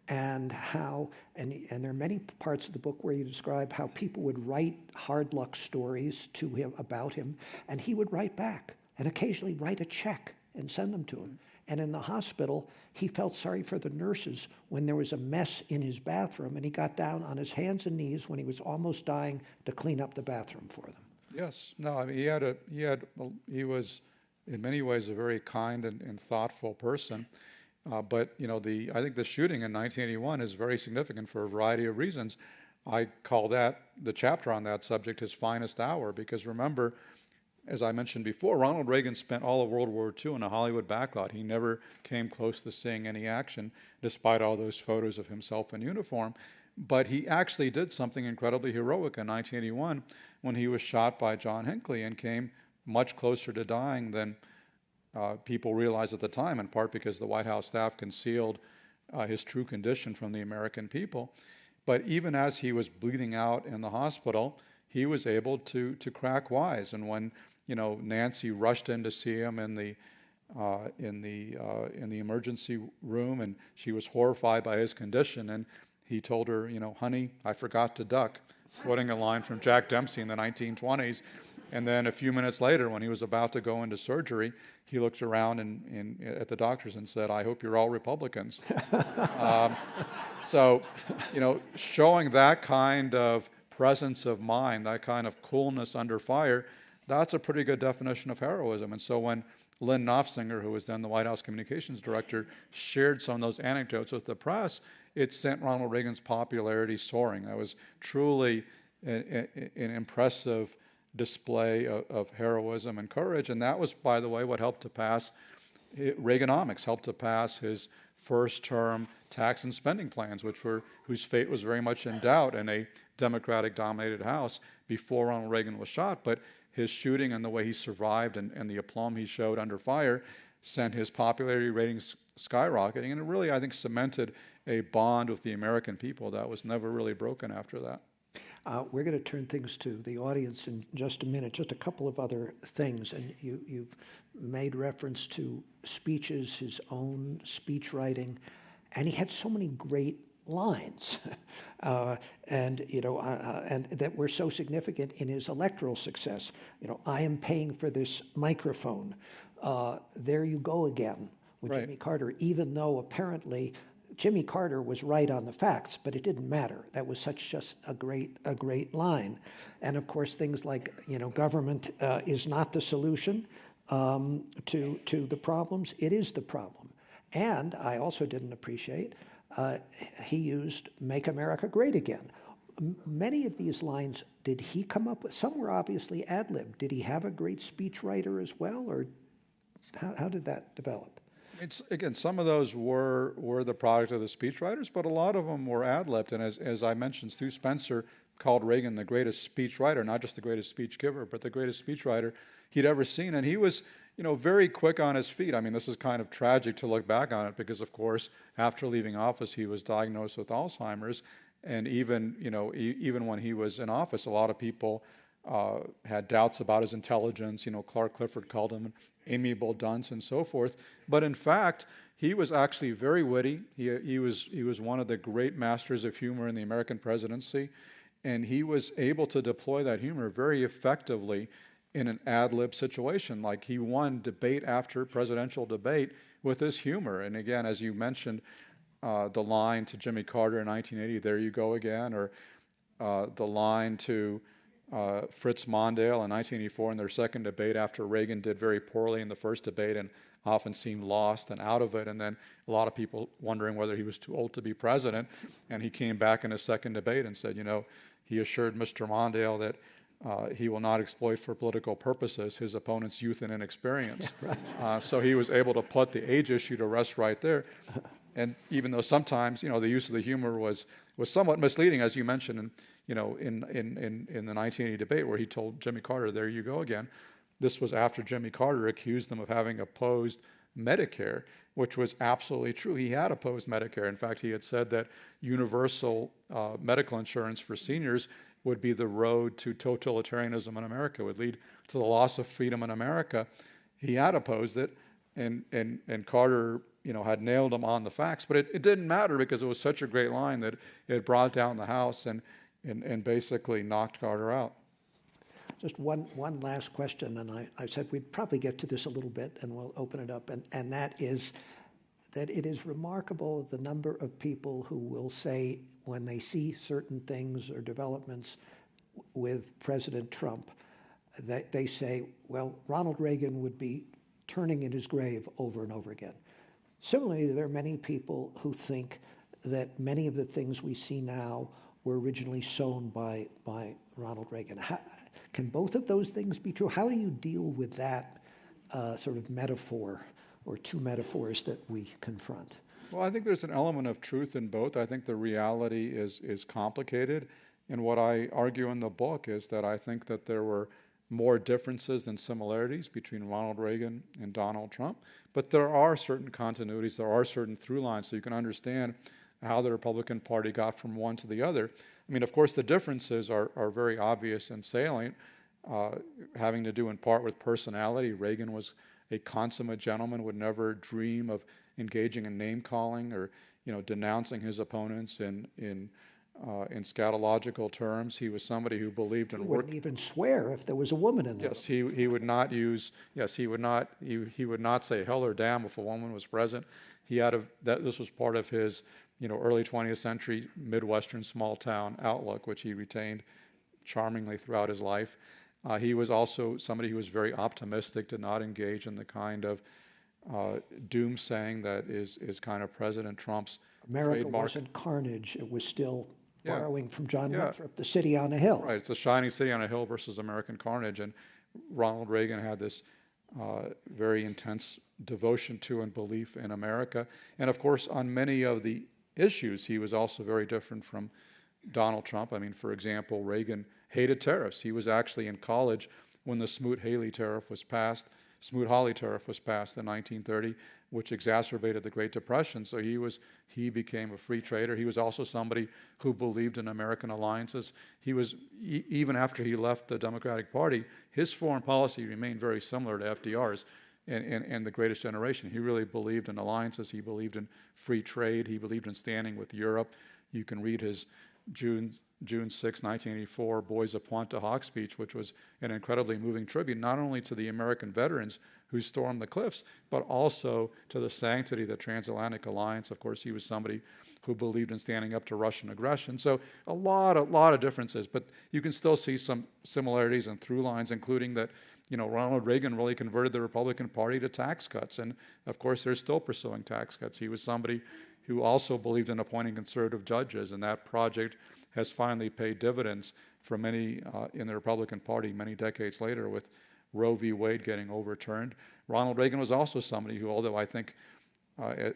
Speaker 1: and how, and there are many parts of the book where you describe how people would write hard luck stories to him about him, and he would write back and occasionally write a check and send them to him. And in the hospital, he felt sorry for the nurses when there was a mess in his bathroom, and he got down on his hands and knees when he was almost dying to clean up the bathroom for them.
Speaker 2: Yes. No, he was in many ways a very kind and thoughtful person. But I think the shooting in 1981 is very significant for a variety of reasons. I call that, the chapter on that subject, his finest hour, because remember, as I mentioned before, Ronald Reagan spent all of World War II in a Hollywood backlot. He never came close to seeing any action, despite all those photos of himself in uniform. But he actually did something incredibly heroic in 1981 when he was shot by John Hinckley and came much closer to dying than people realized at the time, in part because the White House staff concealed his true condition from the American people. But even as he was bleeding out in the hospital, he was able to crack wise. And when Nancy rushed in to see him in the emergency room, and she was horrified by his condition, and he told her, honey, I forgot to duck, quoting a line from Jack Dempsey in the 1920s. And then a few minutes later, when he was about to go into surgery, he looked around at the doctors and said, I hope you're all Republicans. So, showing that kind of presence of mind, that kind of coolness under fire, that's a pretty good definition of heroism. And so when Lynn Nofsinger, who was then the White House communications director, shared some of those anecdotes with the press, it sent Ronald Reagan's popularity soaring. That was truly an impressive display of heroism and courage. And that was, by the way, what helped to pass Reaganomics, helped to pass his first term tax and spending plans, whose fate was very much in doubt in a Democratic-dominated House before Ronald Reagan was shot. But his shooting and the way he survived and the aplomb he showed under fire sent his popularity ratings skyrocketing. And it really, I think, cemented a bond with the American people that was never really broken after that.
Speaker 1: We're going to turn things to the audience in just a minute. Just a couple of other things. And you've made reference to speeches, his own speech writing, and he had so many great lines, and that were so significant in his electoral success. I am paying for this microphone. There you go again with
Speaker 2: Right.
Speaker 1: Jimmy Carter, even though apparently Jimmy Carter was right on the facts, but it didn't matter. That was just a great line. And of course, things like, government is not the solution to the problems. It is the problem. And I also didn't appreciate, he used "Make America Great Again." Many of these lines, did he come up with? Some were obviously ad-lib. Did he have a great speechwriter as well, or how did that develop?
Speaker 2: Again, some of those were the product of the speechwriters, but a lot of them were ad-libbed. And as I mentioned, Stu Spencer called Reagan the greatest speechwriter, not just the greatest speech giver, but the greatest speechwriter he'd ever seen. And he was, very quick on his feet. I mean, this is kind of tragic to look back on it because, of course, after leaving office, he was diagnosed with Alzheimer's. And even when he was in office, a lot of people had doubts about his intelligence. Clark Clifford called him an amiable dunce and so forth. But in fact, he was actually very witty. He was one of the great masters of humor in the American presidency, and he was able to deploy that humor very effectively in an ad-lib situation. Like, he won debate after presidential debate with his humor. And again, as you mentioned, the line to Jimmy Carter in 1980, "There you go again," or the line to Fritz Mondale in 1984 in their second debate after Reagan did very poorly in the first debate and often seemed lost and out of it, and then a lot of people wondering whether he was too old to be president. And he came back in his second debate and said, he assured Mr. Mondale that he will not exploit for political purposes his opponent's youth and inexperience.
Speaker 1: Yeah, right.
Speaker 2: So he was able to put the age issue to rest right there. And even though sometimes, the use of the humor was somewhat misleading, as you mentioned, in the 1980 debate where he told Jimmy Carter, "There you go again." This was after Jimmy Carter accused him of having opposed Medicare, which was absolutely true. He had opposed Medicare. In fact, he had said that universal medical insurance for seniors would be the road to totalitarianism in America, would lead to the loss of freedom in America. He had opposed it, and Carter, had nailed him on the facts. But it didn't matter because it was such a great line that it brought down the House and basically knocked Carter out.
Speaker 1: Just one last question, and I said we'd probably get to this a little bit, and we'll open it up, and that is that it is remarkable the number of people who will say when they see certain things or developments with President Trump, that they say, well, Ronald Reagan would be turning in his grave over and over again. Similarly, there are many people who think that many of the things we see now were originally sown by Ronald Reagan. Can both of those things be true? How do you deal with that sort of metaphor or two metaphors that we confront?
Speaker 2: Well, I think there's an element of truth in both. I think the reality is complicated. And what I argue in the book is that I think that there were more differences than similarities between Ronald Reagan and Donald Trump. But there are certain continuities, there are certain through lines, so you can understand how the Republican Party got from one to the other. I mean, of course, the differences are very obvious and salient, having to do in part with personality. Reagan was a consummate gentleman, would never dream of engaging in name-calling or, denouncing his opponents in scatological terms. He was somebody who believed in
Speaker 1: He
Speaker 2: work.
Speaker 1: wouldn't even swear if there was a woman in there.
Speaker 2: Yes, he would not use. Yes, he would not say hell or damn if a woman was present. This was part of his, early 20th century Midwestern small town outlook, which he retained charmingly throughout his life. He was also somebody who was very optimistic, did not engage in the kind of doomsaying that is kind of President Trump's
Speaker 1: America
Speaker 2: trademark.
Speaker 1: wasn't carnage, it was still
Speaker 2: Yeah.
Speaker 1: borrowing from John
Speaker 2: Yeah.
Speaker 1: Winthrop, the city on a hill.
Speaker 2: Right, it's a shining city on a hill versus American carnage, and Ronald Reagan had this very intense devotion to and belief in America. And of course, on many of the issues, he was also very different from Donald Trump. I mean, for example, Reagan hated tariffs. He was actually in college when the Smoot-Hawley tariff was passed in 1930, which exacerbated the Great Depression. So he became a free trader. He was also somebody who believed in American alliances. He was, even after he left the Democratic Party, his foreign policy remained very similar to FDR's and the Greatest Generation. He really believed in alliances. He believed in free trade. He believed in standing with Europe. You can read his June 6, 1984, Boys of Pointe-du-Hoc speech, which was an incredibly moving tribute, not only to the American veterans who stormed the cliffs, but also to the sanctity of the transatlantic alliance. Of course, he was somebody who believed in standing up to Russian aggression. So a lot of differences, but you can still see some similarities and through lines, including that, Ronald Reagan really converted the Republican Party to tax cuts. And of course, they're still pursuing tax cuts. He was somebody who also believed in appointing conservative judges, and that project has finally paid dividends for many in the Republican Party many decades later, with Roe v. Wade getting overturned. Ronald Reagan was also somebody who, although I think,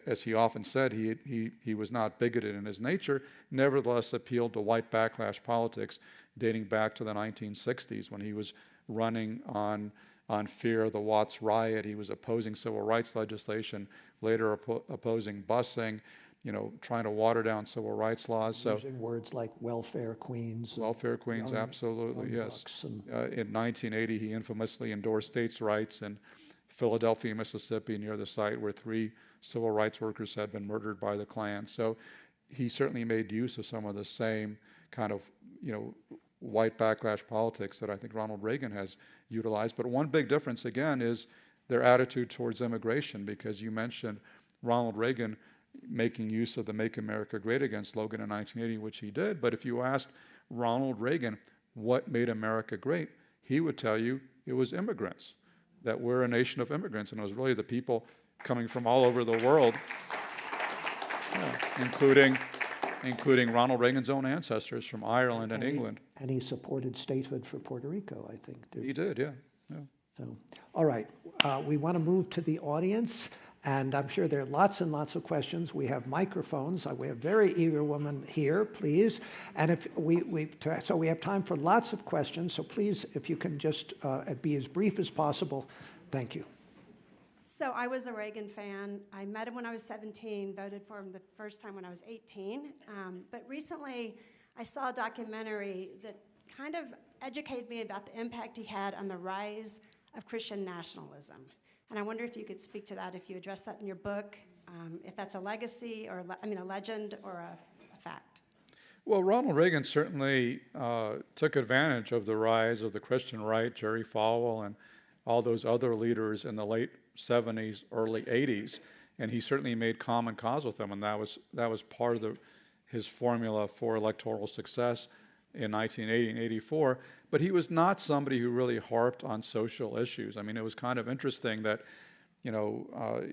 Speaker 2: as he often said, he was not bigoted in his nature, nevertheless appealed to white backlash politics dating back to the 1960s when he was running on fear of the Watts riot. He was opposing civil rights legislation, later opposing busing, trying to water down civil rights laws.
Speaker 1: Using words like welfare queens.
Speaker 2: Welfare queens, absolutely, yes. In 1980, he infamously endorsed states' rights in Philadelphia, Mississippi, near the site where 3 civil rights workers had been murdered by the Klan. So he certainly made use of some of the same kind of, white backlash politics that I think Ronald Reagan has utilized. But one big difference, again, is their attitude towards immigration, because you mentioned Ronald Reagan making use of the Make America Great Again slogan in 1980, which he did. But if you asked Ronald Reagan what made America great, he would tell you it was immigrants, that we're a nation of immigrants. And it was really the people coming from all over the world, including Ronald Reagan's own ancestors from Ireland and England.
Speaker 1: And he supported statehood for Puerto Rico, I think.
Speaker 2: He did, yeah.
Speaker 1: So, all right, we want to move to the audience, and I'm sure there are lots and lots of questions. We have microphones. We have a very eager woman here, please. And if so we have time for lots of questions. So please, if you can just be as brief as possible. Thank you.
Speaker 3: So I was a Reagan fan. I met him when I was 17, voted for him the first time when I was 18. But recently, I saw a documentary that kind of educated me about the impact he had on the rise of Christian nationalism. And I wonder if you could speak to that, if you address that in your book, if that's a legacy, or a legend or a fact.
Speaker 2: Well, Ronald Reagan certainly took advantage of the rise of the Christian right, Jerry Falwell and all those other leaders in the late 70s, early 80s, and he certainly made common cause with them, and that was part of his formula for electoral success in 1980 and 84. But he was not somebody who really harped on social issues. I mean, it was kind of interesting that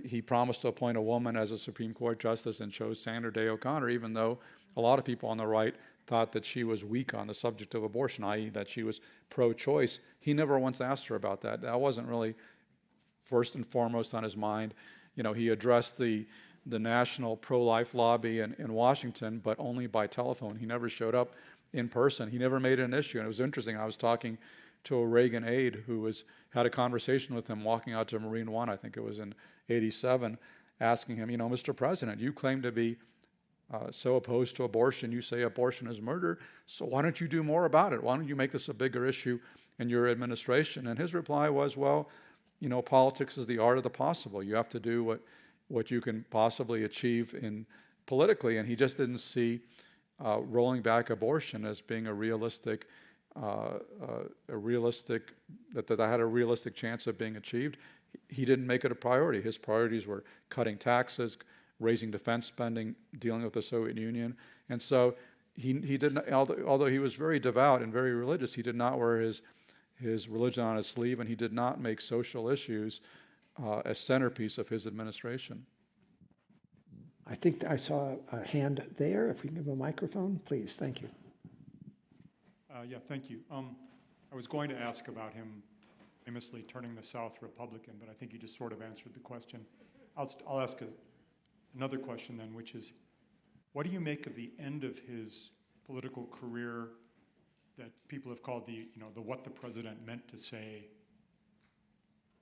Speaker 2: he promised to appoint a woman as a Supreme Court justice and chose Sandra Day O'Connor, even though a lot of people on the right thought that she was weak on the subject of abortion, i.e. that she was pro-choice. He never once asked her about that. That wasn't really first and foremost on his mind. He addressed the national pro-life lobby in Washington, but only by telephone. He never showed up in person. He never made it an issue. And it was interesting. I was talking to a Reagan aide who had a conversation with him walking out to Marine One, I think it was in '87, asking him, Mr. President, you claim to be so opposed to abortion. You say abortion is murder. So why don't you do more about it? Why don't you make this a bigger issue in your administration? And his reply was, well, politics is the art of the possible. You have to do what you can possibly achieve politically. And he just didn't see rolling back abortion as being that had a realistic chance of being achieved. He didn't make it a priority. His priorities were cutting taxes, raising defense spending, dealing with the Soviet Union. And so he didn't, although he was very devout and very religious, he did not wear his religion on his sleeve, and he did not make social issues a centerpiece of his administration.
Speaker 1: I think I saw a hand there. If we can give a microphone, please. Thank you.
Speaker 4: Yeah, thank you. I was going to ask about him famously turning the South Republican, but I think you just sort of answered the question. I'll ask another question then, which is, what do you make of the end of his political career that people have called the what the president meant to say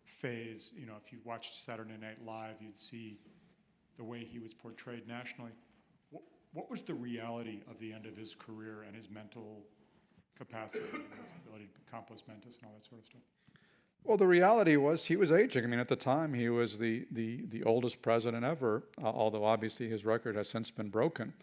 Speaker 4: phase? If you watched Saturday Night Live, you'd see the way he was portrayed nationally. What was the reality of the end of his career and his mental capacity and his ability to compos mentis and all that sort of stuff?
Speaker 2: Well, the reality was he was aging. At the time, he was the oldest president ever, although obviously his record has since been broken.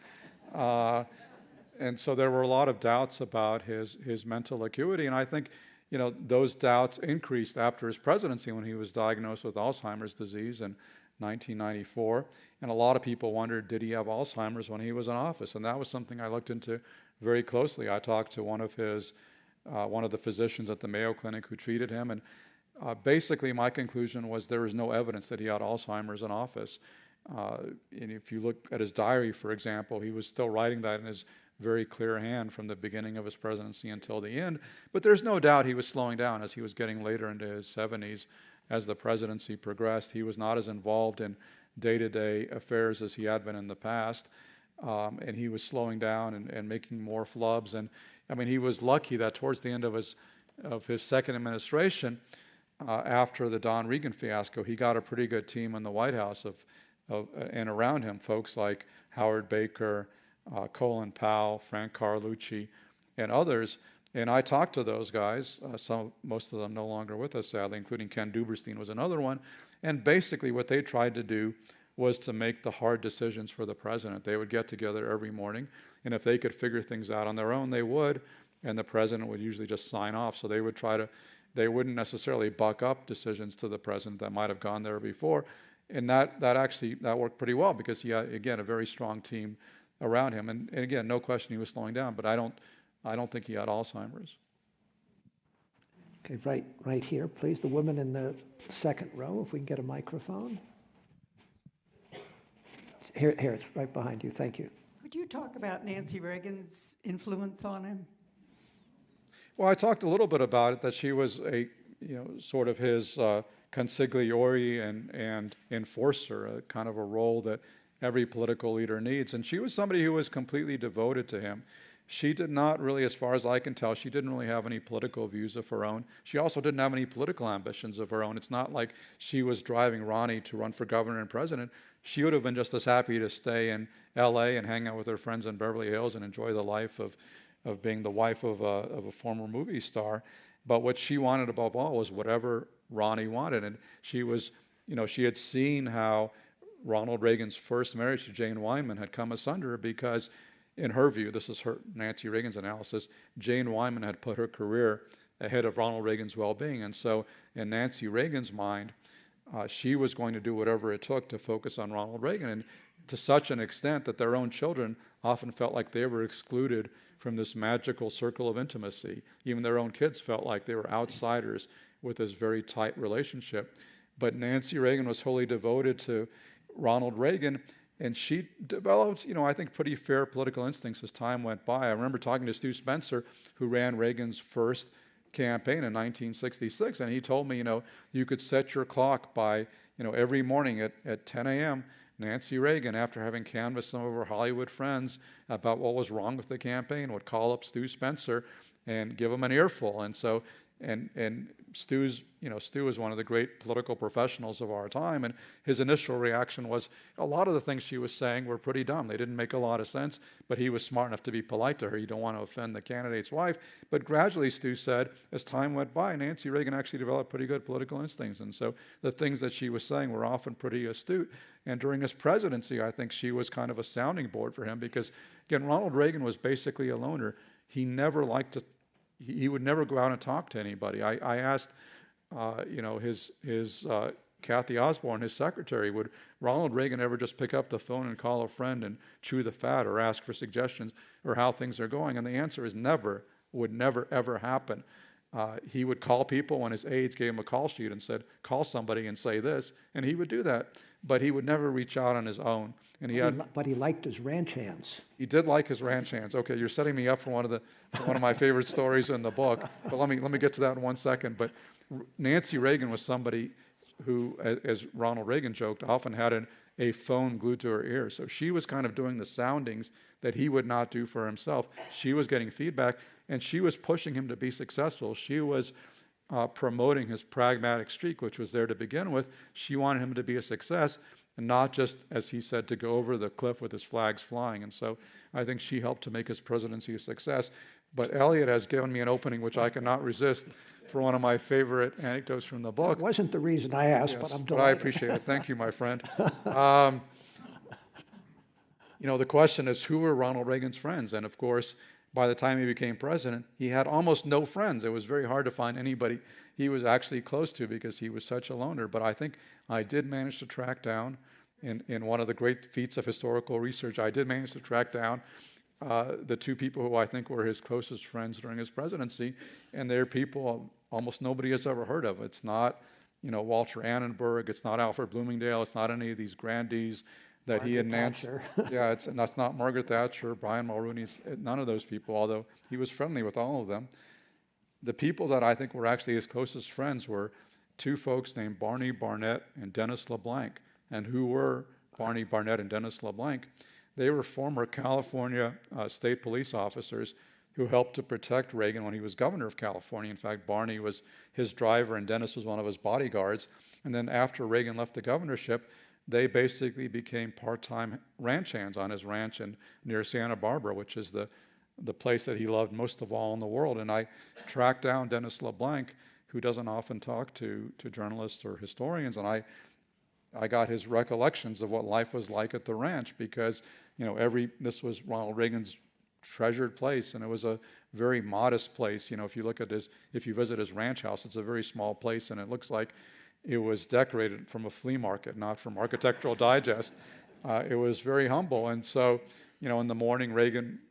Speaker 2: And so there were a lot of doubts about his mental acuity. And I think, those doubts increased after his presidency when he was diagnosed with Alzheimer's disease in 1994. And a lot of people wondered, did he have Alzheimer's when he was in office? And that was something I looked into very closely. I talked to one of the physicians at the Mayo Clinic who treated him, and basically my conclusion was there was no evidence that he had Alzheimer's in office. And if you look at his diary, for example, he was still writing that in his very clear hand from the beginning of his presidency until the end. But there's no doubt he was slowing down as he was getting later into his 70s. As the presidency progressed, he was not as involved in day-to-day affairs as he had been in the past. And he was slowing down and making more flubs. And he was lucky that towards the end of his second administration, after the Don Regan fiasco, he got a pretty good team in the White House and around him, folks like Howard Baker, Colin Powell, Frank Carlucci, and others. And I talked to those guys, most of them no longer with us, sadly, including Ken Duberstein was another one. And basically what they tried to do was to make the hard decisions for the president. They would get together every morning, and if they could figure things out on their own, they would, and the president would usually just sign off. So they wouldn't necessarily buck up decisions to the president that might have gone there before. And that worked pretty well because he had, again, a very strong team around him. And again, no question he was slowing down, but I don't think he had Alzheimer's.
Speaker 1: Okay, right here, please. The woman in the second row, if we can get a microphone. Here, it's right behind you. Thank you.
Speaker 5: Could you talk about Nancy Reagan's influence on him?
Speaker 2: Well, I talked a little bit about it, that she was sort of his consigliere and enforcer, a kind of a role that every political leader needs. And she was somebody who was completely devoted to him. She did not really, as far as I can tell, she didn't really have any political views of her own. She also didn't have any political ambitions of her own. It's not like she was driving Ronnie to run for governor and president. She would have been just as happy to stay in LA and hang out with her friends in Beverly Hills and enjoy the life of being the wife of a former movie star. But what she wanted above all was whatever Ronnie wanted. And she was, she had seen how Ronald Reagan's first marriage to Jane Wyman had come asunder because, in her view, this is Nancy Reagan's analysis, Jane Wyman had put her career ahead of Ronald Reagan's well-being. And so in Nancy Reagan's mind, she was going to do whatever it took to focus on Ronald Reagan, and to such an extent that their own children often felt like they were excluded from this magical circle of intimacy. Even their own kids felt like they were outsiders with this very tight relationship. But Nancy Reagan was wholly devoted to Ronald Reagan, and she developed, I think pretty fair political instincts as time went by. I remember talking to Stu Spencer, who ran Reagan's first campaign in 1966, and he told me, you could set your clock by, every morning at 10 a.m., Nancy Reagan, after having canvassed some of her Hollywood friends about what was wrong with the campaign, would call up Stu Spencer and give him an earful. And so, and Stu is one of the great political professionals of our time, and his initial reaction was a lot of the things she was saying were pretty dumb. They didn't make a lot of sense, but he was smart enough to be polite to her. You don't want to offend the candidate's wife. But gradually, Stu said, as time went by, Nancy Reagan actually developed pretty good political instincts, and so the things that she was saying were often pretty astute. And during his presidency, I think she was kind of a sounding board for him because, again, Ronald Reagan was basically a loner. He never liked to he would never go out and talk to anybody. I asked, his Kathy Osborne, his secretary, would Ronald Reagan ever just pick up the phone and call a friend and chew the fat or ask for suggestions or how things are going? And the answer is never, would never, ever happen. He would call people when his aides gave him a call sheet and said, call somebody and say this, and he would do that. But he would never reach out on his own. And
Speaker 1: but he liked his ranch hands.
Speaker 2: He did like his ranch hands. Okay, you're setting me up for one of my favorite stories in the book. But let me get to that in 1 second. But Nancy Reagan was somebody who, as Ronald Reagan joked, often had a phone glued to her ear. So she was kind of doing the soundings that he would not do for himself. She was getting feedback, and she was pushing him to be successful. She was promoting his pragmatic streak, which was there to begin with. She wanted him to be a success, and not just, as he said, to go over the cliff with his flags flying. And so I think she helped to make his presidency a success. But Elliot has given me an opening which I cannot resist for one of my favorite anecdotes from the book.
Speaker 1: That wasn't the reason I asked,
Speaker 2: Yes,
Speaker 1: but I'm
Speaker 2: but I
Speaker 1: delighted.
Speaker 2: appreciate it. Thank you, my friend. The question is, who were Ronald Reagan's friends? And of course, by the time he became president, he had almost no friends. It was very hard to find anybody he was actually close to because he was such a loner. But I think I did manage to track down, in one of the great feats of historical research, I did manage to track down the two people who I think were his closest friends during his presidency. And they're people almost nobody has ever heard of. It's not, Walter Annenberg. It's not Alfred Bloomingdale. It's not any of these grandees that he and Nancy, and that's not Margaret Thatcher, Brian Mulroney, none of those people, although he was friendly with all of them. The people that I think were actually his closest friends were two folks named Barney Barnett and Dennis LeBlanc. And who were Barney Barnett and Dennis LeBlanc? They were former California state police officers who helped to protect Reagan when he was governor of California. In fact, Barney was his driver and Dennis was one of his bodyguards. And then after Reagan left the governorship, they basically became part-time ranch hands on his ranch near Santa Barbara, which is the place that he loved most of all in the world. And I tracked down Dennis LeBlanc, who doesn't often talk to journalists or historians, and I got his recollections of what life was like at the ranch because, this was Ronald Reagan's treasured place, and it was a very modest place. If you visit his ranch house, it's a very small place, and it looks like it was decorated from a flea market, not from Architectural Digest. It was very humble. And so, in the morning,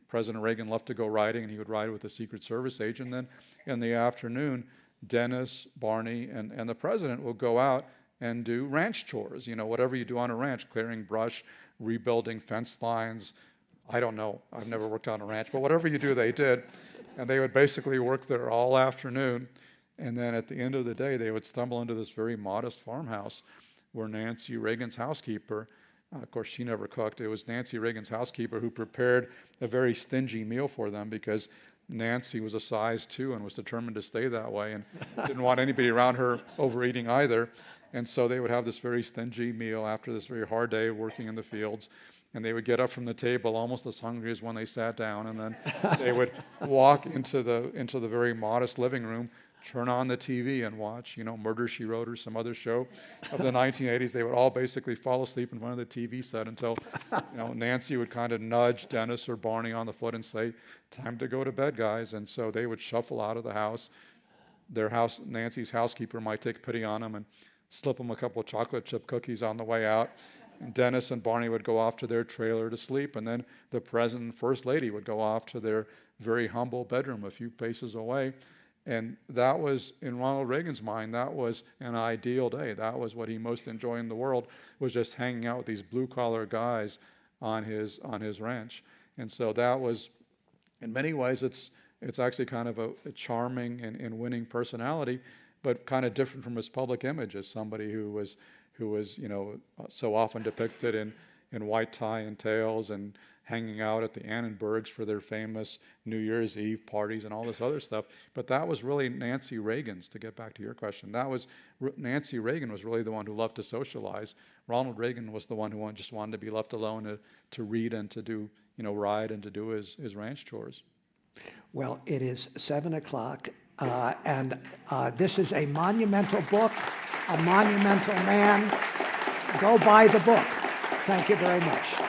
Speaker 2: President Reagan left to go riding, and he would ride with a Secret Service agent. Then in the afternoon, Dennis, Barney, and the president would go out and do ranch chores, whatever you do on a ranch, clearing brush, rebuilding fence lines. I don't know. I've never worked on a ranch, but whatever you do, they did. And they would basically work there all afternoon. And then at the end of the day, they would stumble into this very modest farmhouse where Nancy Reagan's housekeeper, of course, she never cooked. It was Nancy Reagan's housekeeper who prepared a very stingy meal for them because Nancy was a size 2 and was determined to stay that way and didn't want anybody around her overeating either. And so they would have this very stingy meal after this very hard day working in the fields. And they would get up from the table almost as hungry as when they sat down. And then they would walk into the very modest living room, turn on the TV and watch, Murder, She Wrote or some other show of the 1980s. They would all basically fall asleep in front of the TV set until, Nancy would kind of nudge Dennis or Barney on the foot and say, time to go to bed, guys. And so they would shuffle out of the house. Nancy's housekeeper might take pity on them and slip them a couple of chocolate chip cookies on the way out. And Dennis and Barney would go off to their trailer to sleep. And then the President and First Lady would go off to their very humble bedroom a few paces away. And that was, in Ronald Reagan's mind, that was an ideal day. That was what he most enjoyed in the world, was just hanging out with these blue-collar guys on his ranch. And so that was, in many ways, it's actually kind of a charming and winning personality, but kind of different from his public image as somebody who was so often depicted in white tie and tails and hanging out at the Annenbergs for their famous New Year's Eve parties and all this other stuff. But that was really Nancy Reagan's, to get back to your question. Nancy Reagan was really the one who loved to socialize. Ronald Reagan was the one who just wanted to be left alone to read and to do, ride and to do his ranch chores.
Speaker 1: Well, it is 7 o'clock, and this is a monumental book, a monumental man. Go buy the book. Thank you very much.